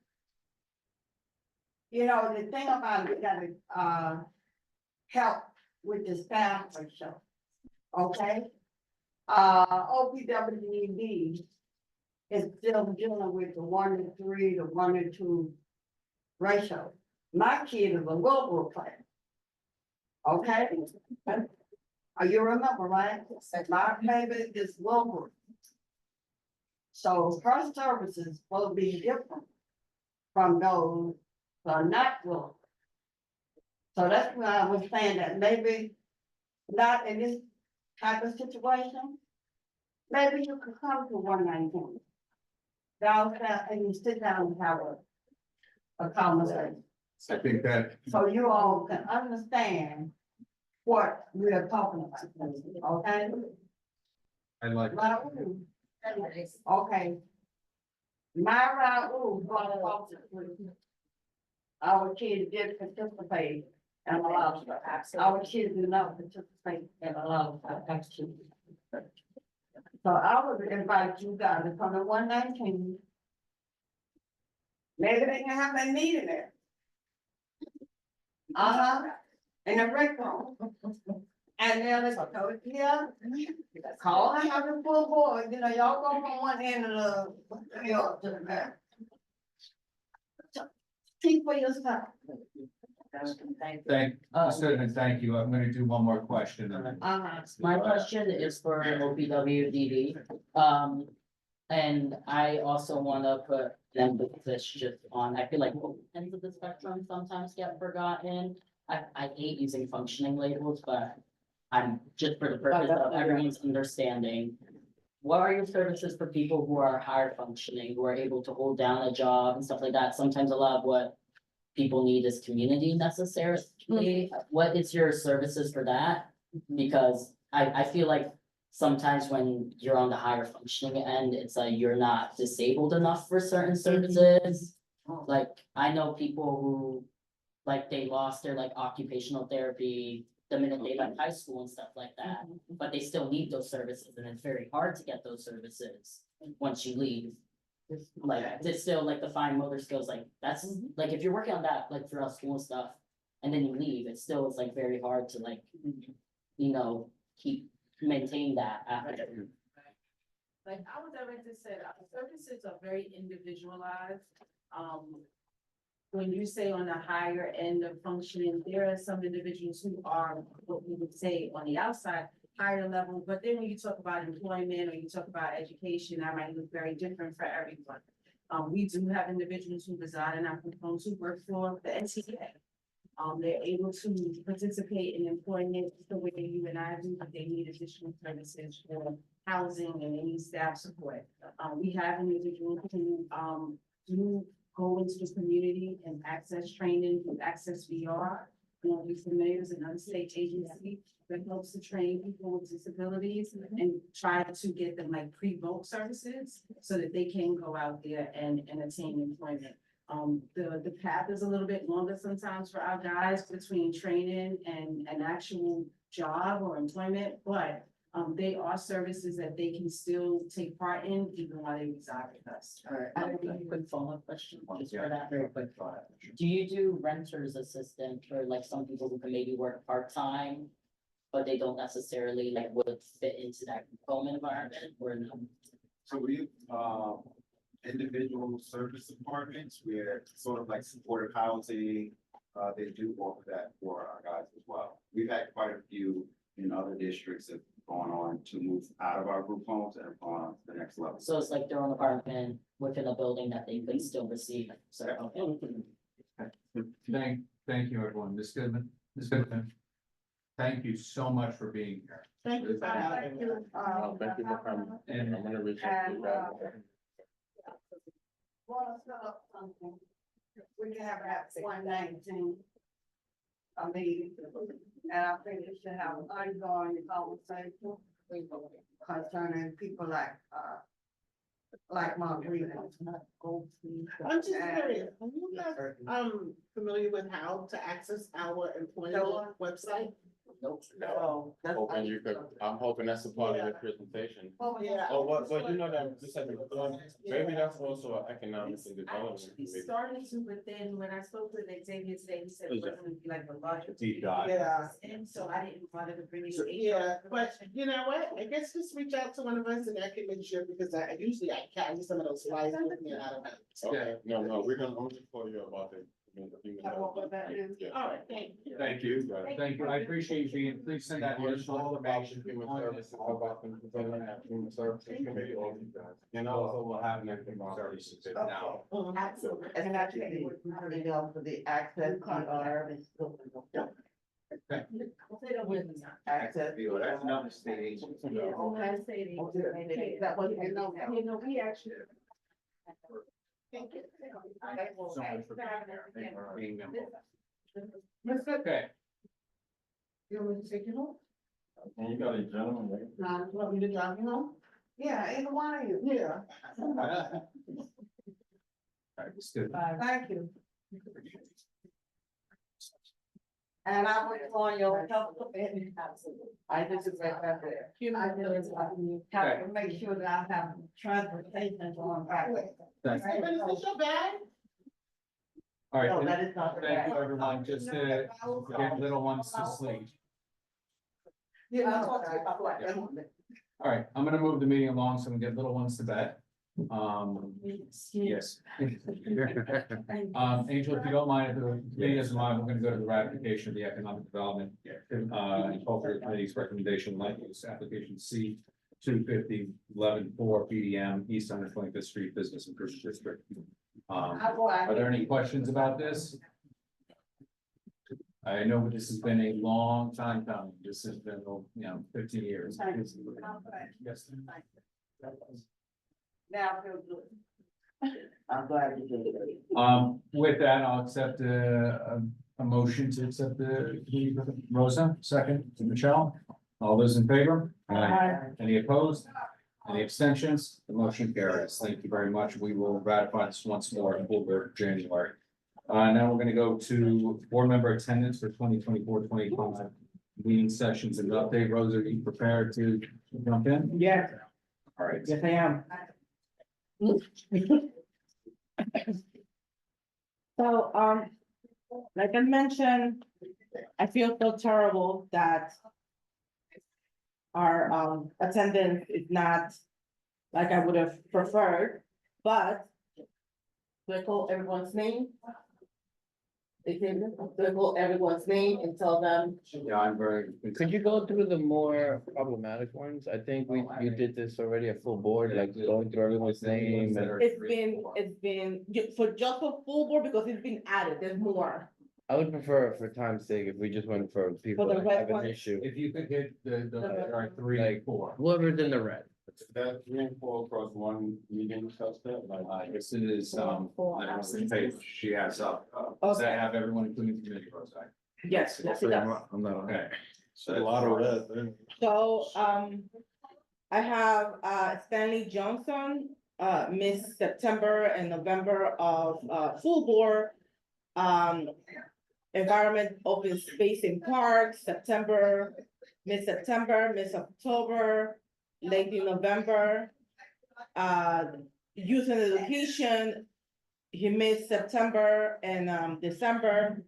You know, the thing about it, we gotta, help with the staff ratio, okay? OPWED is still dealing with the 1-to-3, the 1-to-2 ratio. My kid is a Wilbur player. Okay? You remember, right? My baby is Wilbur. So her services will be different from those who are not Wilbur. So that's why I was saying that maybe not in this type of situation. Maybe you could come to 119. Downtown and you sit down and have a conversation. I think that, So you all can understand what we are talking about, okay? I like, Raul, okay. My Raul brought about our kids did participate and allow, our kids did not participate and allow activity. So I would invite you guys to come to 119. Maybe they can have a meeting there. In the rec room. And then it's, yeah, call and have the full board, you know, y'all go from one end of the, to the back. Speak for yourself. thank you. I'm gonna do one more question. and then- My question is for OPWDD. And I also wanna put an emphasis just on, I feel like both ends of the spectrum sometimes get forgotten. I hate using functioning labels, but I'm just for the purpose of everyone's understanding. What are your services for people who are higher functioning, who are able to hold down a job and stuff like that? Sometimes a lot of what people need is community necessarily. What is your services for that? Because I feel like sometimes when you're on the higher functioning end, it's like you're not disabled enough for certain services. Like, I know people who, like, they lost their like occupational therapy the minute they left high school and stuff like that, but they still need those services, and it's very hard to get those services once you leave. Like, it's still like the fine motor skills, like, that's, like, if you're working on that, like, throughout school and stuff, and then you leave, it still is like very hard to like, you know, maintain that after. Like our director said, our services are very individualized. When you say on the higher end of functioning, there are some individuals who are what we would say on the outside, higher level, but then when you talk about employment or you talk about education, that might look very different for everyone. We do have individuals who reside in our components who work for the NCA. They're able to participate in employment the way you and I do, but they need additional services for housing and any staff support. We have individuals who do go into the community and access training through Access VR. Be familiar with another state agency that helps to train people with disabilities and try to get them like pre-vote services so that they can go out there and attain employment. The path is a little bit longer sometimes for our guys between training and an actual job or employment, but they are services that they can still take part in even while they reside with us. I have a quick follow-up question, just for that, real quick. Do you do renter's assistant for like some people who can maybe work part-time? But they don't necessarily like would fit into that home environment or no? So we, individual service apartments, where sort of like supportive housing, they do offer that for our guys as well. We've had quite a few in other districts that have gone on to move out of our group homes and have gone on to the next level. So it's like their own apartment within a building that they could still receive, so, okay. Thank you, everyone. Ms. Goodman, Ms. Goodman. Thank you so much for being here. Thank you for having Thank me. you. Thank you for coming. And- I'm gonna reach out to you And, guys. wanna set up something, we can have that 119. I mean, and I think we should have an ongoing conversation concerning people like Marguerite. I'm just curious, are you guys, familiar with how to access our employment website? No, that's. I'm hoping that's a part of your presentation. Yeah. Oh, but you know that, just like, maybe that's also an economic and I development. actually committee. started to, but then when I spoke with Xavier today, he said it was gonna be like a larger. Deep dive. Yeah. And so I didn't bother to bring it. Yeah, but you know what? I guess just reach out to one of us and I can make sure, because I usually I carry some of those slides with me and I don't know. Okay, no, I'm gonna call you about it. Yeah. All right, thank you. Thank you. Thank you. I appreciate you being, please send that additional All about information. human services, all about the human services committee, all you guys. And also we'll have an economic services bit now. Absolutely. And actually, we really go for the access to access. That's another state agency. That was, you know. We actually. Thank you. So much for being here. Let's go. Okay. You want me to take you home? And you got a gentleman, right? No, you want me to drive you home? Yeah, either one of you. Yeah. All right, it's good. Thank you. And I was on your health. I just read that there. I just have to make sure that I have transportation going back. Thanks. Hey, but is this your bag? All right, No, that is not the thank you, bad. everyone, just to get little ones to sleep. Yeah, I'll talk to you about that. All right, I'm gonna move the meeting along so we can get little ones to bed. Yes. Angel, if you don't mind, if the committee doesn't mind, we're gonna go to the ratification of the economic development. And culture committee's recommendation, light use application C 250-11-4 PDM East 125th Street Business Improvement District. Are there any questions about this? I know this has been a long time coming. This has been, 15 years. Yes. Now I feel good. I'm glad you did it. With that, I'll accept a motion to accept the Rosa, second, Michelle. All those in favor? Any opposed? Any abstentions? The motion carries. Thank you very much. We will ratify this once more in January. Now we're gonna go to board member attendance for 2024-25 meeting sessions and update. Rosa, are you prepared to jump in? Yeah. All right. Yes, I am. So, like I mentioned, I feel so terrible that our, attendance is not like I would have preferred, but do I call everyone's name? Do I call everyone's name and tell them? Yeah, I'm very. Could you go through the more problematic ones? I think you did this already a full board, like going through everyone's name and. It's been, for just for full board, because it's been added, there's more. I would prefer, for time's sake, if we just went for people the that red have an ones? issue, If you could hit there are 3 and 4. whoever's in the red. That 3 and 4 across one meeting subset, like. This is, I don't know the page she has up. Does that have everyone including committee votes? Yes, yes, it does. I'm not. Okay. A lot of red. So, I have, Stanley Johnson, missed September and November of, full board. Environment, open space and parks, September, mid-September, mid-October, late in November. Youth and education, he missed September and, December.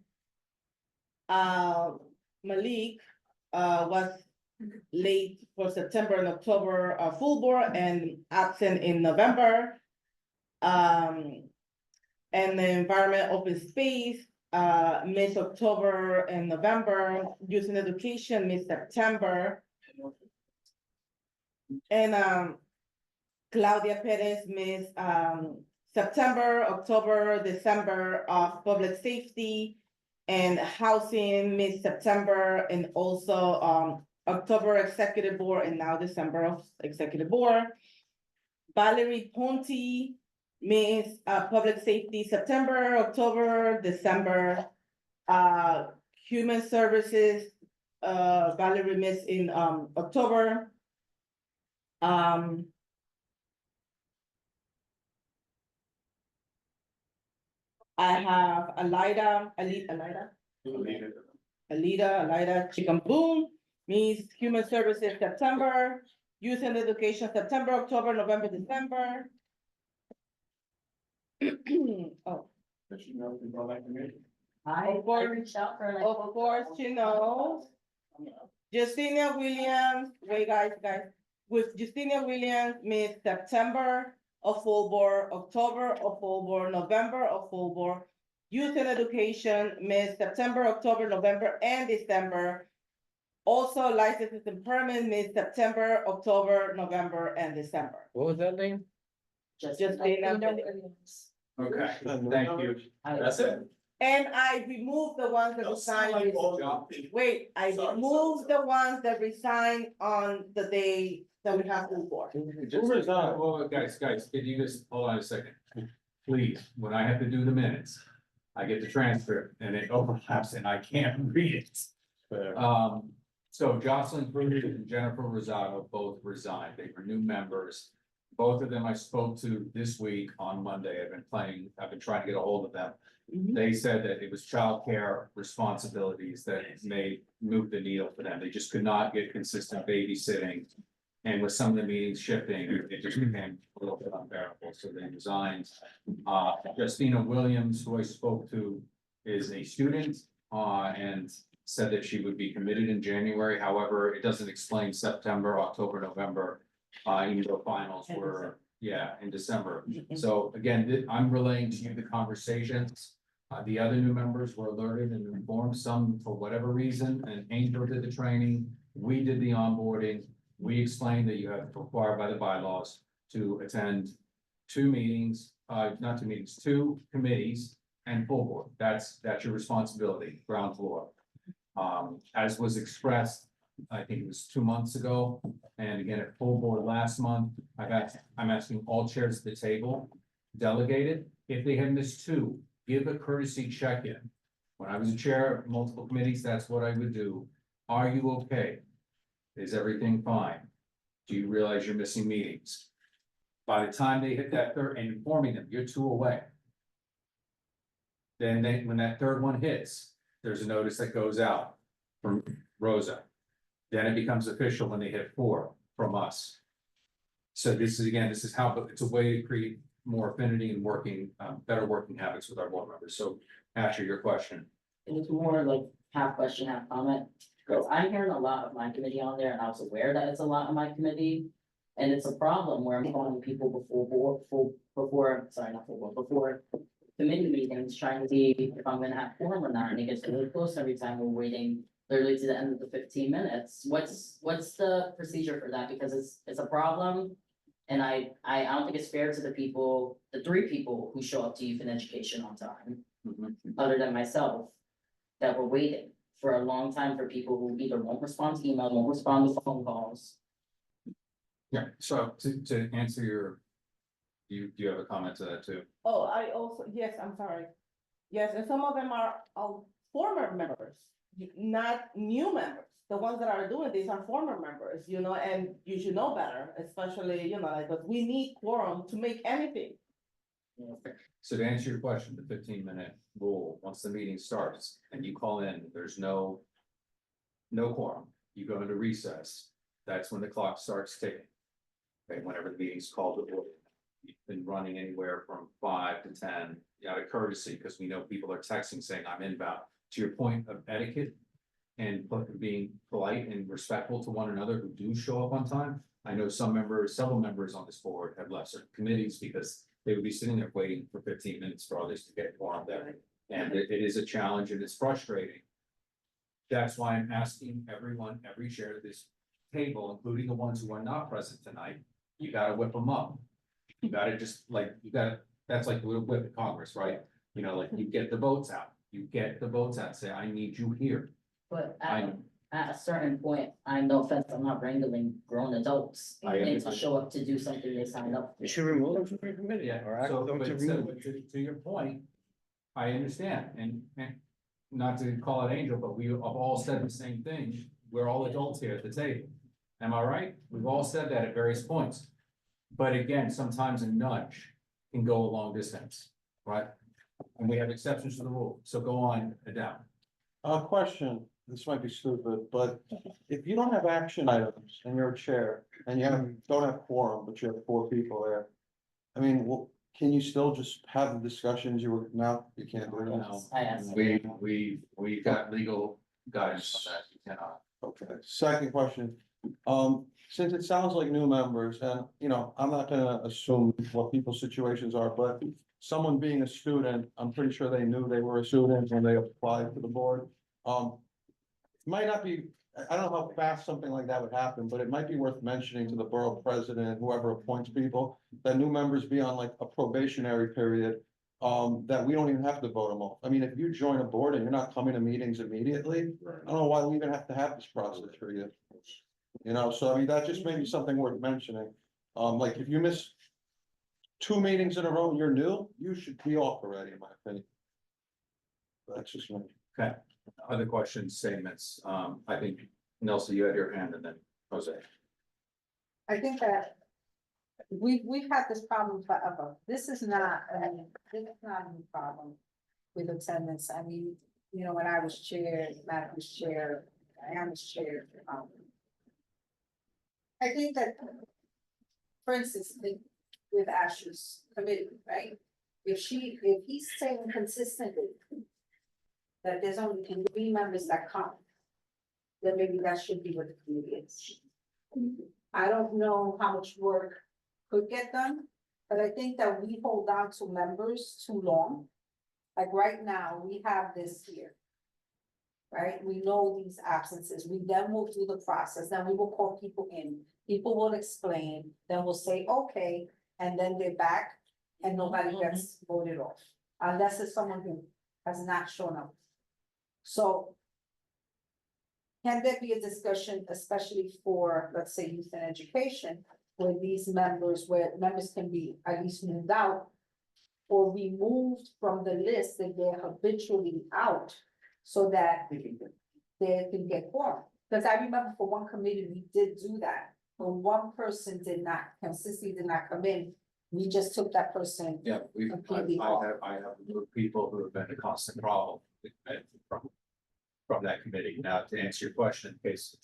Malik, was late for September and October, full board and absent in November. And the environment, open space, mid-October and November, youth and education, mid-September. And, Claudia Perez missed, September, October, December of public safety and housing, mid-September, and also, October executive board and now December of executive board. Valerie Ponte missed, public safety, September, October, December. Human services, Valerie missed in, October. I have Alida Chicken Boom, means human services, September, youth and education, September, October, November, December. Oh, I reached out for like. of course, you know, Justina Williams, wait, guys, with Justina Williams, Miss September, a full board, October, a full board, November, a full board. Youth and education, Miss September, October, November, and December. Also licenses and permits, Miss September, October, November, and December. What was that name? Justina Williams. Okay, thank you. That's it. And I removed the ones that resigned. Wait, I removed the ones that resigned on the day that we have full board. Well, guys, can you just hold on a second? Please, when I have to do the minutes, I get the transcript and it overlaps and I can't read it. So Jocelyn Cruz and Jennifer Rosado both resigned. They were new members. Both of them I spoke to this week on Monday. I've been trying to get a hold of them. They said that it was childcare responsibilities that moved the needle for them. They just could not get consistent babysitting. And with some of the meetings shifting, it just became a little bit unbearable, so they resigned. Justina Williams, who I spoke to, is a student, and said that she would be committed in January. However, it doesn't explain September, October, November, even though finals were, in December. So again, I'm relaying to you the conversations. The other new members were alerted and informed, some for whatever reason, and Angel did the training. We did the onboarding. We explained that you have required by the bylaws to attend two committees and full board. That's your responsibility, ground floor. As was expressed, I think it was 2 months ago, and again at full board last month, I'm asking all chairs at the table, delegated, if they had missed two, give a courtesy check-in. When I was a chair of multiple committees, that's what I would do. Are you okay? Is everything fine? Do you realize you're missing meetings? By the time they hit that third, and informing them, you're two away. Then when that third one hits, there's a notice that goes out from Rosa. Then it becomes official when they hit 4 from us. So this is how, it's a way to create more affinity and better working habits with our board members. So Asher, your question. And it's more like half question, half comment. Because I'm hearing a lot of my committee on there, and I was aware that it's a lot of my committee. And it's a problem where I'm calling people before committee meetings, trying to see if I'm gonna have quorum or not, and it gets really close every time we're waiting literally to the end of the 15 minutes. What's the procedure for that? Because it's a problem. And I don't think it's fair to the 3 people who show up to youth and education on time, other than myself, that were waiting for a long time for people who either won't respond to email, won't respond to phone calls. Yeah, so to answer your, do you have a comment to that too? Oh, I also, yes, I'm sorry. Yes, and some of them are former members not new members. The ones that are doing this are former members, you know, and you should know better, especially, you know, like, but we need quorum to make anything. So to answer your question, the 15-minute rule, once the meeting starts and you call in, there's no quorum, you go into recess, that's when the clock starts ticking. Okay, whenever the meeting's called to order. You've been running anywhere from 5 to 10, out of courtesy, because we know people are texting saying I'm inbound. To your point of etiquette and being polite and respectful to one another who do show up on time. I know several members on this board have left certain committees because they would be sitting there waiting for 15 minutes for others to get quorum there. And it is a challenge and it's frustrating. That's why I'm asking everyone, every chair at this table, including the ones who are not present tonight, you gotta whip them up. You gotta that's like the whip at Congress, right? You know, like you get the votes out, say, I need you here. But I- at a certain point, I'm no offense, I'm not wrangling grown adults. I And to understand. show up to do something they signed up for. You should remove them from your committee Yeah, or ask so, them but to so, remove. to your point, I understand, and not to call it angel, but we have all said the same thing. We're all adults here at the table. Am I right? We've all said that at various points. But again, sometimes a nudge can go a long distance, right? And we have exceptions to the rule, so go on, Adele. Question, this might be stupid, but if you don't have action items and you're a chair and don't have quorum, but you have 4 people there. I mean, can you still just have the discussions you were, now you can't do that? I asked. We got legal guidance on that, you cannot. Okay, second question, since it sounds like new members and, you know, I'm not gonna assume what people's situations are, but. Someone being a student, I'm pretty sure they knew they were a student when they applied to the board. Might not be, I don't know how fast something like that would happen, but it might be worth mentioning to the borough president, whoever appoints people. That new members be on like a probationary period, that we don't even have to vote them off. I mean, if you join a board and you're not coming to meetings immediately, I don't know why we even have to have this process for you. You know, so I mean, that just may be something worth mentioning. Like if you miss 2 meetings in a row and you're new, you should be off already, in my opinion. That's just me. Okay, other questions, statements, I think Nelson, you had your hand and then Jose. I think that we've had this problem forever. This is not, I mean, this is not a new problem with attendance. I mean, you know, when I was chair, Matt was chair, Diane was chair. I think that, for instance, with Ashley's committee, right? If he's saying consistently that there's only 3 members that come, then maybe that should be what the committee is. I don't know how much work could get done, but I think that we hold on to members too long. Like right now, we have this here. Right, we know these absences, we then will do the process, then we will call people in, people will explain, then we'll say, okay, and then they're back. And nobody gets voted off, unless it's someone who has not shown up. So. Can there be a discussion, especially for, let's say, youth and education, where members can be at least moved out? Or removed from the list that they're habitually out, so that they can get quorum. Because I remember for one committee, we did do that, when one person consistently did not come in, we just took that person. Yeah, Completely I off. have people who have been a constant problem from that committee. Now, to answer your question, in case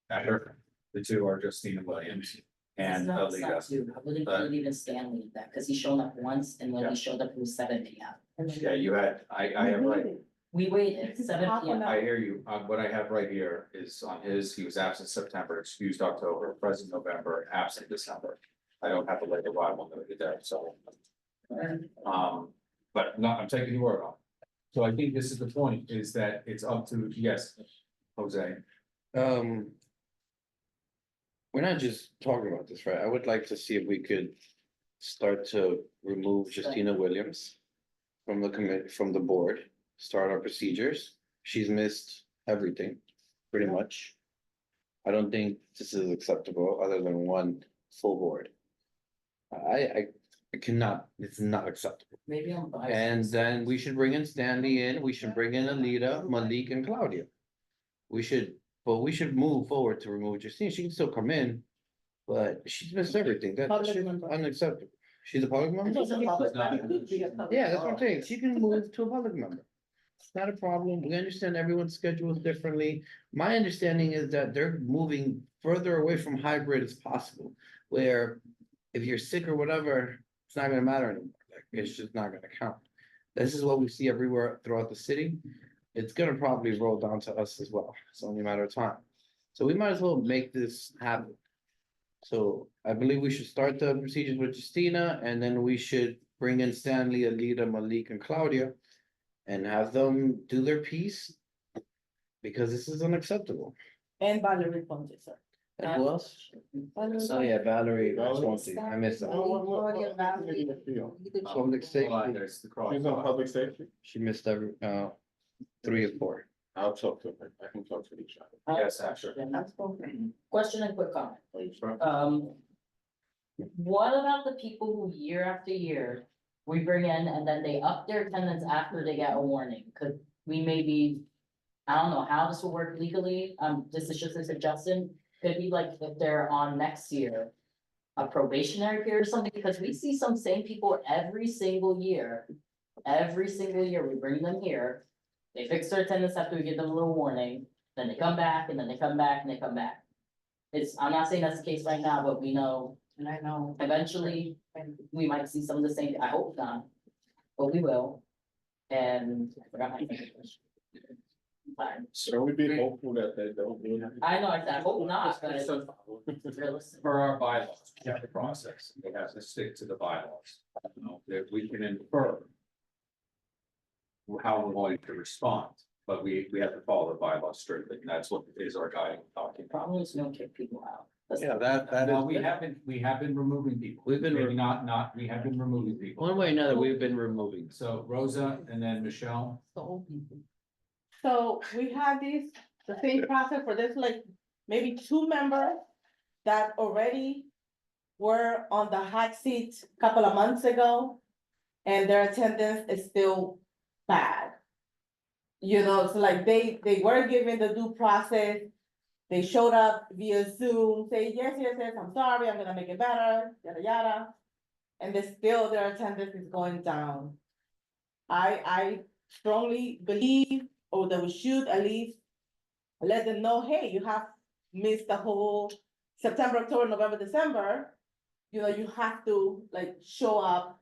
I heard the 2 are Justina Williams and It's Alita. not 2. I wouldn't include even Stanley that, because he showed up once, and when Yeah. he showed up, it was 7 p.m. Yeah, you had, I have right, We waited 7 p.m. I hear you, what I have right here is on he was absent September, excused October, present November, absent December. I don't have the labor why I'm gonna get that, so. But no, I'm taking your word on. So I think this is the point, is that it's up to, yes, Jose. We're not just talking about this, right? I would like to see if we could start to remove Justina Williams from the committee, from the board, start our procedures. She's missed everything, pretty much. I don't think this is acceptable, other than 1 full board. I It cannot, it's not acceptable. Maybe I'm biased. And then we should bring in Stanley in, we should bring in Alita, Malik and Claudia. We should, but we should move forward to remove Justine. She can still come in. But she's missed everything. That's Public member. unacceptable. She's a public member? She's a public Yeah, that's what I'm saying. She can move to a public member. It's not a problem. We understand everyone's schedules differently. My understanding is that they're moving further away from hybrid as possible. Where if you're sick or whatever, it's not gonna matter anymore. Like, it's just not gonna count. This is what we see everywhere throughout the city. It's gonna probably roll down to us as well. It's only a matter of time. So we might as well make this happen. So I believe we should start the procedures with Justina, and then we should bring in Stanley, Alita, Malik, and Claudia. And have them do their piece. Because this is unacceptable. And Valerie Ponte, sir. And who else? Oh, yeah, Valerie, Swansea. I missed that. Public safety, There's the cross. She's on public safety. she missed every, 3 or 4. I'll talk to her. I can talk to each other. Yes, actually. Question and quick comment, please. What about the people who year after year, we bring in and then they up their attendance after they get a warning? Could we maybe, I don't know how this will work legally, this is just a suggestion. Could be like if they're on next year, a probationary period or something, because we see some same people every single year. Every single year, we bring them here, they fix their attendance after we give them a little warning, then they come back, and then they come back, and they come back. I'm not saying that's the case right now, but we know, and I know eventually, we might see some of the same, I hope not, but we will. And I forgot my second question. Fine. So we be hopeful that they don't. I know, I hope not, but it's So realistic. for our bylaws, we have the process, we have to stick to the bylaws. You know, that we can infer how we're going to respond, but we have to follow the bylaws strictly, and that's what is our guiding document. Problem is we don't kick people out. That's- Yeah, that Now, is. we have been removing people. We've been Maybe not, we have been removing people. One way or another, we've been removing. So Rosa and then Michelle. The old people. So we had this, the same process for this, like, maybe 2 members that already were on the hot seat a couple of months ago. And their attendance is still bad. You know, it's like they were given the due process. They showed up via Zoom, say, yes, I'm sorry, I'm gonna make it better, yada, yada. And their attendance is going down. I strongly believe, or that we should at least let them know, hey, you have missed the whole September, October, November, December. You know, you have to like show up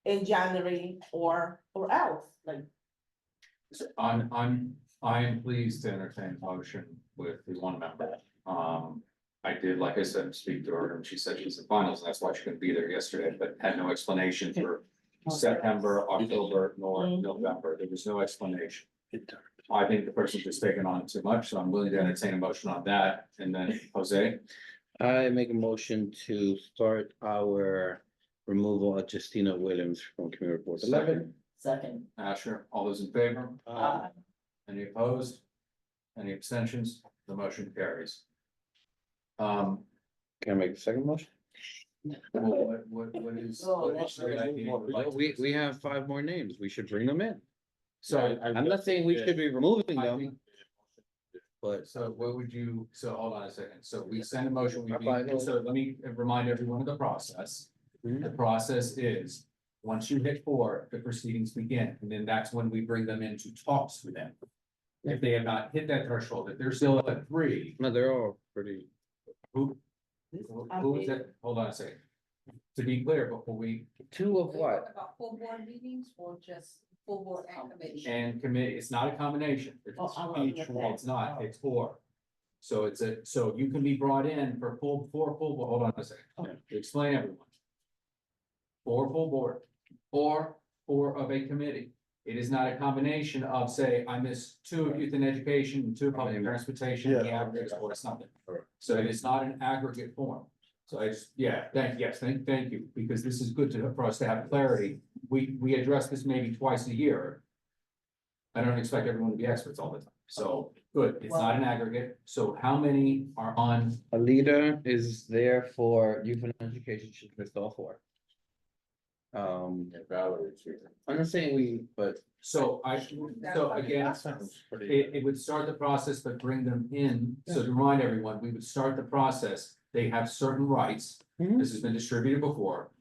in January or else, like. I am pleased to entertain a motion with the one member. I did, like I said, speak to her, and she said she's in finals, and that's why she couldn't be there yesterday, but had no explanation for September, October, nor November. There was no explanation. I think the person's just taking on too much, so I'm willing to entertain a motion on that, and then Jose. I make a motion to start our removal of Justina Williams from Community Report 11. Second. Asher, all those in favor? Uh, Any opposed? Any abstentions? The motion carries. Can I make the second motion? What is? We have 5 more names. We should bring them in. So, I'm not saying we should be removing them, but so what would you, so hold on a second, so we send a motion, Fine. so let me remind everyone of the process. Mhm. The process is, once you hit 4, the proceedings begin, and then that's when we bring them in to talks with them. If they have not hit that threshold, if they're still at 3, no, they're all pretty. who is it, hold on a second. To be clear, before we, 2 of what? About full board meetings or just full board and committee? and commit, it's not a combination, it's Each one. it's not, it's 4. So so you can be brought in for full, hold on a second, to explain everyone. 4 full board, or 4 of a committee. It is not a combination of, say, I miss 2 of youth and education, and 2 of public transportation, the aggregate, or it's nothing. So it is not an aggregate form. So thank you, because this is good for us to have clarity. We address this maybe twice a year. I don't expect everyone to be experts all the time, so, good, it's not an aggregate, so how many are on? A leader is there for youth and education, she's missed all 4. Valerie, too. I'm not saying we, but So again, it would start the process, but bring them in. So to remind everyone, we would start the process. They have certain rights. Mhm. This has been distributed before.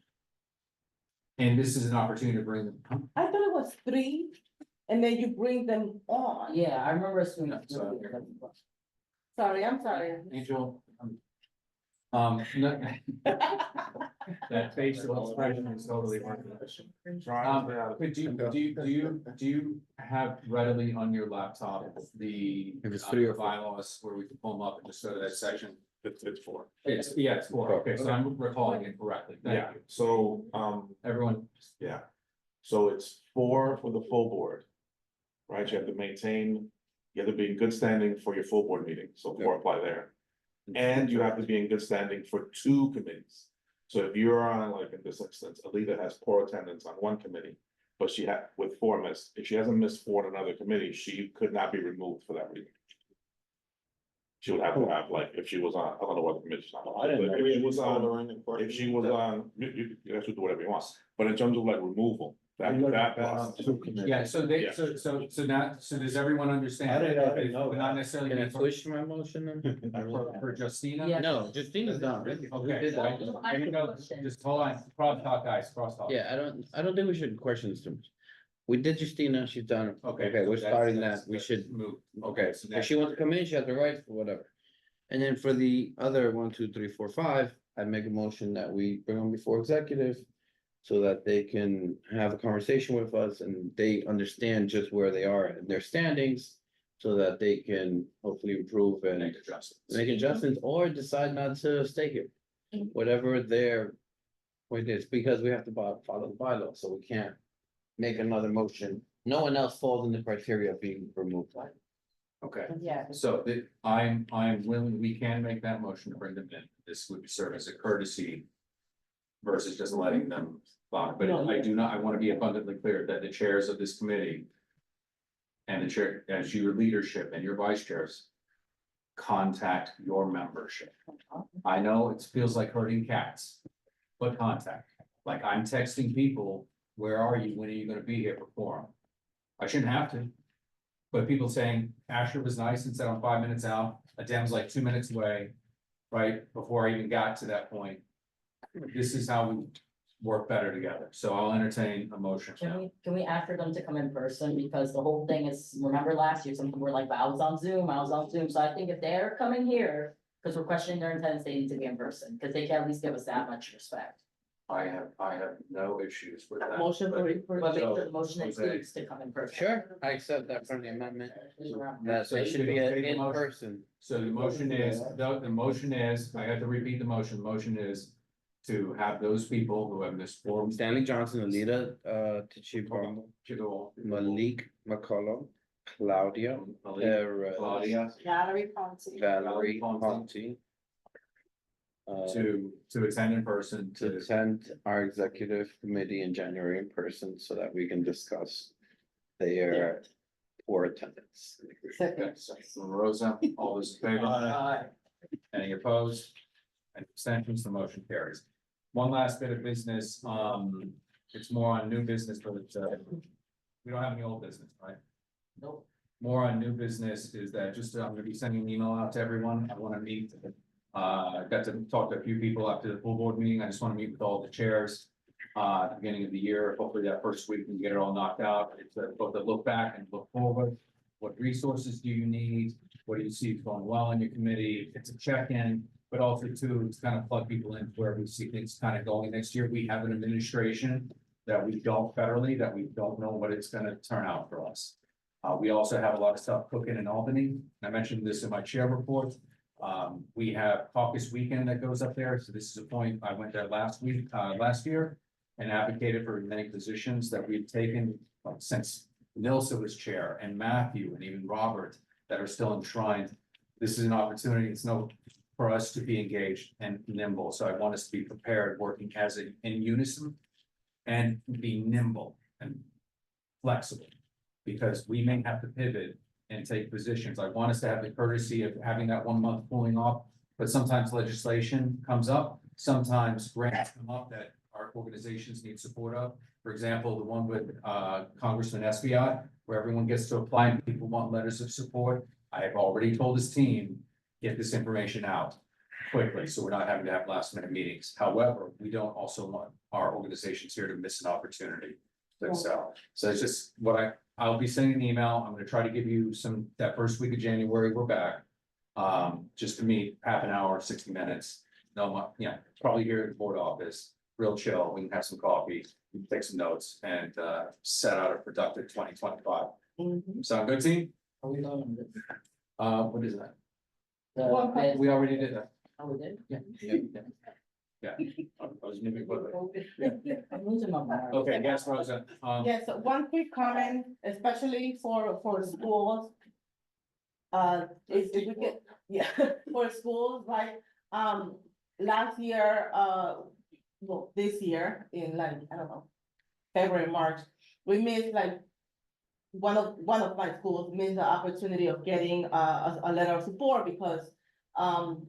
And this is an opportunity to bring them. I thought it was 3, and then you bring them on. Yeah, I remember assuming. Sorry, I'm sorry. Angel. No, that facial expression is totally working. But do you have readily on your laptop the If it's 3 or 4. bylaws where we can pull them up and just go to that section? It's 4. It's 4. Okay, so I'm recalling it correctly. Thank Yeah, you. so, Everyone, yeah, so it's 4 for the full board. Right, you have to maintain, you have to be in good standing for your full board meeting, so 4 apply there. And you have to be in good standing for 2 committees. So if you're on, like in this instance, Alita has poor attendance on 1 committee, but she had with 4 missed, if she hasn't missed 4 in another committee, she could not be removed for that reason. She would have to have, like, if she was on, I don't know what the committee's on. I didn't know. But if she was on, if she was on, you guys would do whatever you want, but in terms of like removal, that process. yeah, so so does everyone understand? I didn't know But that. not necessarily. Can I for- switch my motion then? For Justina? Yeah. No, Justina's done. Okay, so I have a no, question. just hold on, cross talk, guys, cross talk. Yeah, I don't think we should question this too much. We did Justina, she's done. Okay. Okay, we're that's- starting that's- that, we that's should, move. okay, so if she wants to come in, she has the right, whatever. And then for the other 1, 2, 3, 4, 5, I make a motion that we bring them before executive. So that they can have a conversation with us and they understand just where they are in their standings. So that they can hopefully improve and Make adjustments. make adjustments or decide not to stay here. Whatever their point is, because we have to follow the bylaw, so we can't make another motion. No one else falls in the criteria of being removed. Okay, Yeah. so I'm willing, we can make that motion to bring them in. This would serve as a courtesy. Versus just letting them, but I do not, I want to be abundantly clear that the chairs of this committee. And the chair, as your leadership and your vice chairs. Contact your membership. I know it feels like herding cats. But contact, like I'm texting people, where are you, when are you gonna be here for quorum? I shouldn't have to. But people saying Asher was nice and said I'm 5 minutes out, Adem's like 2 minutes away, right, before I even got to that point. This is how we work better together, so I'll entertain a motion now. Can we ask for them to come in person, because the whole thing is, remember last year, some people were like, I was on Zoom, so I think if they're coming here. Cause we're questioning their intents, they need to be in person, cause they can at least give us that much respect. I have no issues with that. Motion but- But make So, sure the motion Jose. includes to come in person. Sure, I accept that friendly amendment. That So they you should be can take the in motion. person. So the motion is, the motion is, I have to repeat the motion is. To have those people who have missed four. Stanley Johnson, Alita, Tchibarmo, Malik McCollum, Claudia Perez, Claudia, Valerie Ponte. Valerie Ponte. to attend in person, To attend our executive committee in January in person so that we can discuss their poor attendance. Okay, so Rosa, all those in favor? Any opposed? Any abstentions, the motion carries. One last bit of business, it's more on new business, but it's, we don't have any old business, right? Nope. More on new business is that just, I'm gonna be sending an email out to everyone, I wanna meet. I got to talk to a few people after the full board meeting, I just wanna meet with all the chairs. At the beginning of the year, hopefully that first week we can get it all knocked out, it's both a look back and look forward. What resources do you need? What do you see is going well in your committee? It's a check-in, but also too, it's kind of plug people in where we see things kind of going next year. We have an administration that we don't federally, that we don't know what it's gonna turn out for us. We also have a lot of stuff cooking in Albany. I mentioned this in my chair report. We have caucus weekend that goes up there. So this is a point, I went there last year and advocated for many positions that we've taken since Nilsa was chair and Matthew and even Robert that are still enshrined. This is an opportunity. It's for us to be engaged and nimble. So I want us to be prepared, working as in unison and be nimble and flexible. Because we may have to pivot and take positions. I want us to have the courtesy of having that 1 month cooling off, but sometimes legislation comes up, sometimes grants come up that our organizations need support of. For example, the one with Congressman Esbiat, where everyone gets to apply and people want letters of support. I have already told his team, get this information out quickly, so we're not having to have last minute meetings. However, we don't also want our organizations here to miss an opportunity to excel. So it's just what I'll be sending an email. I'm gonna try to give you some, that first week of January, we're back. Just to meet half an hour, 60 minutes. No, probably here at the board office, real chill. We can have some coffee, we can take some notes and set out a productive 2025. Sound good, team? Are we going with What is that? the? We already did that. Oh, we did? Yeah. I was moving quickly. I'm losing my mind. Okay, yes, Rosa. Yes, one quick comment, especially for schools. If we get, yeah, for schools, like, last year, well, this year, in like, I don't know, February, March, we missed like. One of my schools missed the opportunity of getting a letter of support because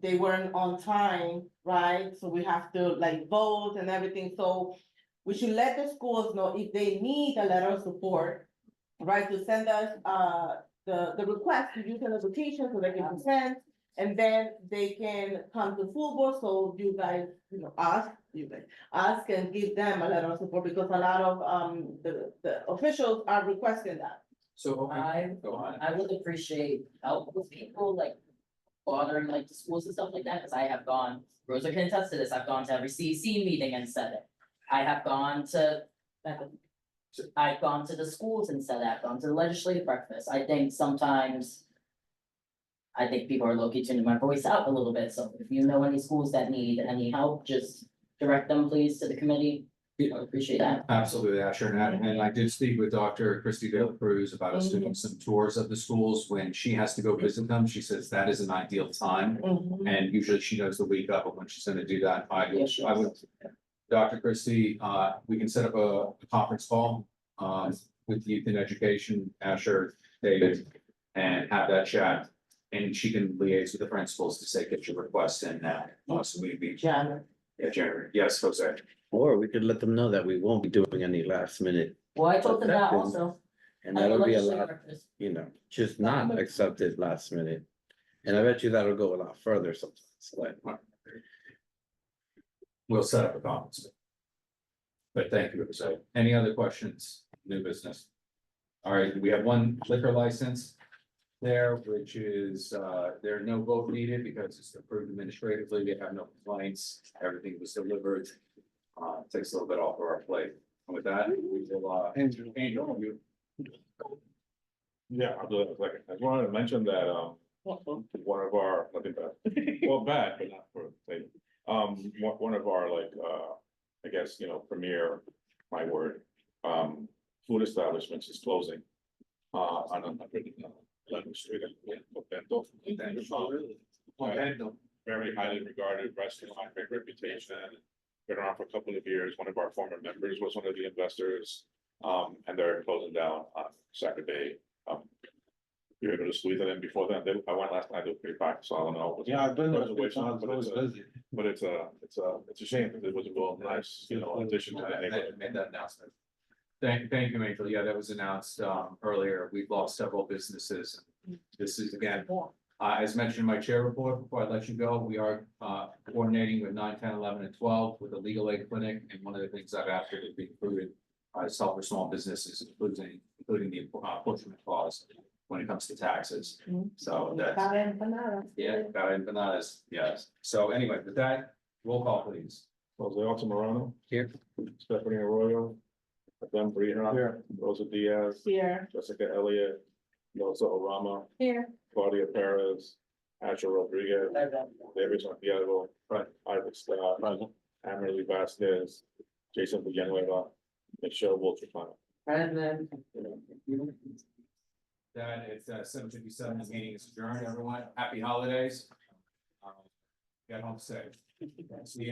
they weren't on time, right? So we have to like vote and everything, so we should let the schools know if they need a letter of support, right, to send us the request to use an application so they can present, and then they can come to full board, so you guys, ask and give them a letter of support, because a lot of the officials are requesting that. So, go on. I would appreciate help with people like bothering like the schools and stuff like that, because I have gone, Rosa can attest to this, I've gone to every CEC meeting and said it. I have gone to, I've gone to the schools and said that, I've gone to the legislative breakfast. I think sometimes people are low-key tuning my voice out a little bit, so if you know any schools that need any help, just direct them please to the committee. I would appreciate that. Absolutely, Asher, and I did speak with Dr. Christy Dale Cruz about us doing some tours of the schools. When she has to go visit them, she says that is an ideal time. And usually she knows the week up of when she's gonna do that. I would, Dr. Christie, we can set up a conference call with youth and education, Asher, David, and have that chat. And she can liaise with the principals to say, get your request in now. So we'd be. January. Yeah, January. Yes, Jose. Or we could let them know that we won't be doing any last minute, Well, I told them that also. and that'll be a lot, just not accepted last minute. And I bet you that'll go a lot further sometimes, like. We'll set up a conference. But thank you, Jose. Any other questions? New business? All right, we have one liquor license there, which is, there are no vote needed because it's approved administratively. They have no complaints. Everything was delivered. Takes a little bit off of our plate. And with that, we will, Angel, you. Yeah, I'll do it in a second. I just wanted to mention that, one of our, nothing bad, well, bad, but not for, say, one of our, like, I guess, premier, my word, food establishments is closing. On 11th Street. Very highly regarded restaurant, great reputation, been around for a couple of years. One of our former members was one of the investors, and they're closing down on Saturday. You're able to squeeze it in before then. I went last night, they were pretty packed, so I don't know. Yeah, I've been there. But it's a shame, because it was a real nice, addition to the neighborhood. Made that announcement. Thank you, Angel. Yeah, that was announced earlier. We've lost several businesses. This is again, as mentioned in my chair report, before I let you go, we are coordinating with 9, 10, 11, and 12 with a legal aid clinic. And one of the things I've asked her to be included is help for small businesses, including the apportionment clause when it comes to taxes. So that's. Yeah, got empanadas, yes. So anyway, with that, roll call please. Jose Altamirano. Here. Stephanie Arroyo. Adam Briana. Here. Rosa Diaz. Here. Jessica Elliott. Melissa Orama. Here. Claudia Perez. Asher Rodriguez. David Santiago. Right. Isaac Scott. Amerly Vasquez. Jason Villanueva. Michelle Wolterfano. President. That it's 7:57, the meeting is adjourned, everyone. Happy holidays. Get home safe. See you.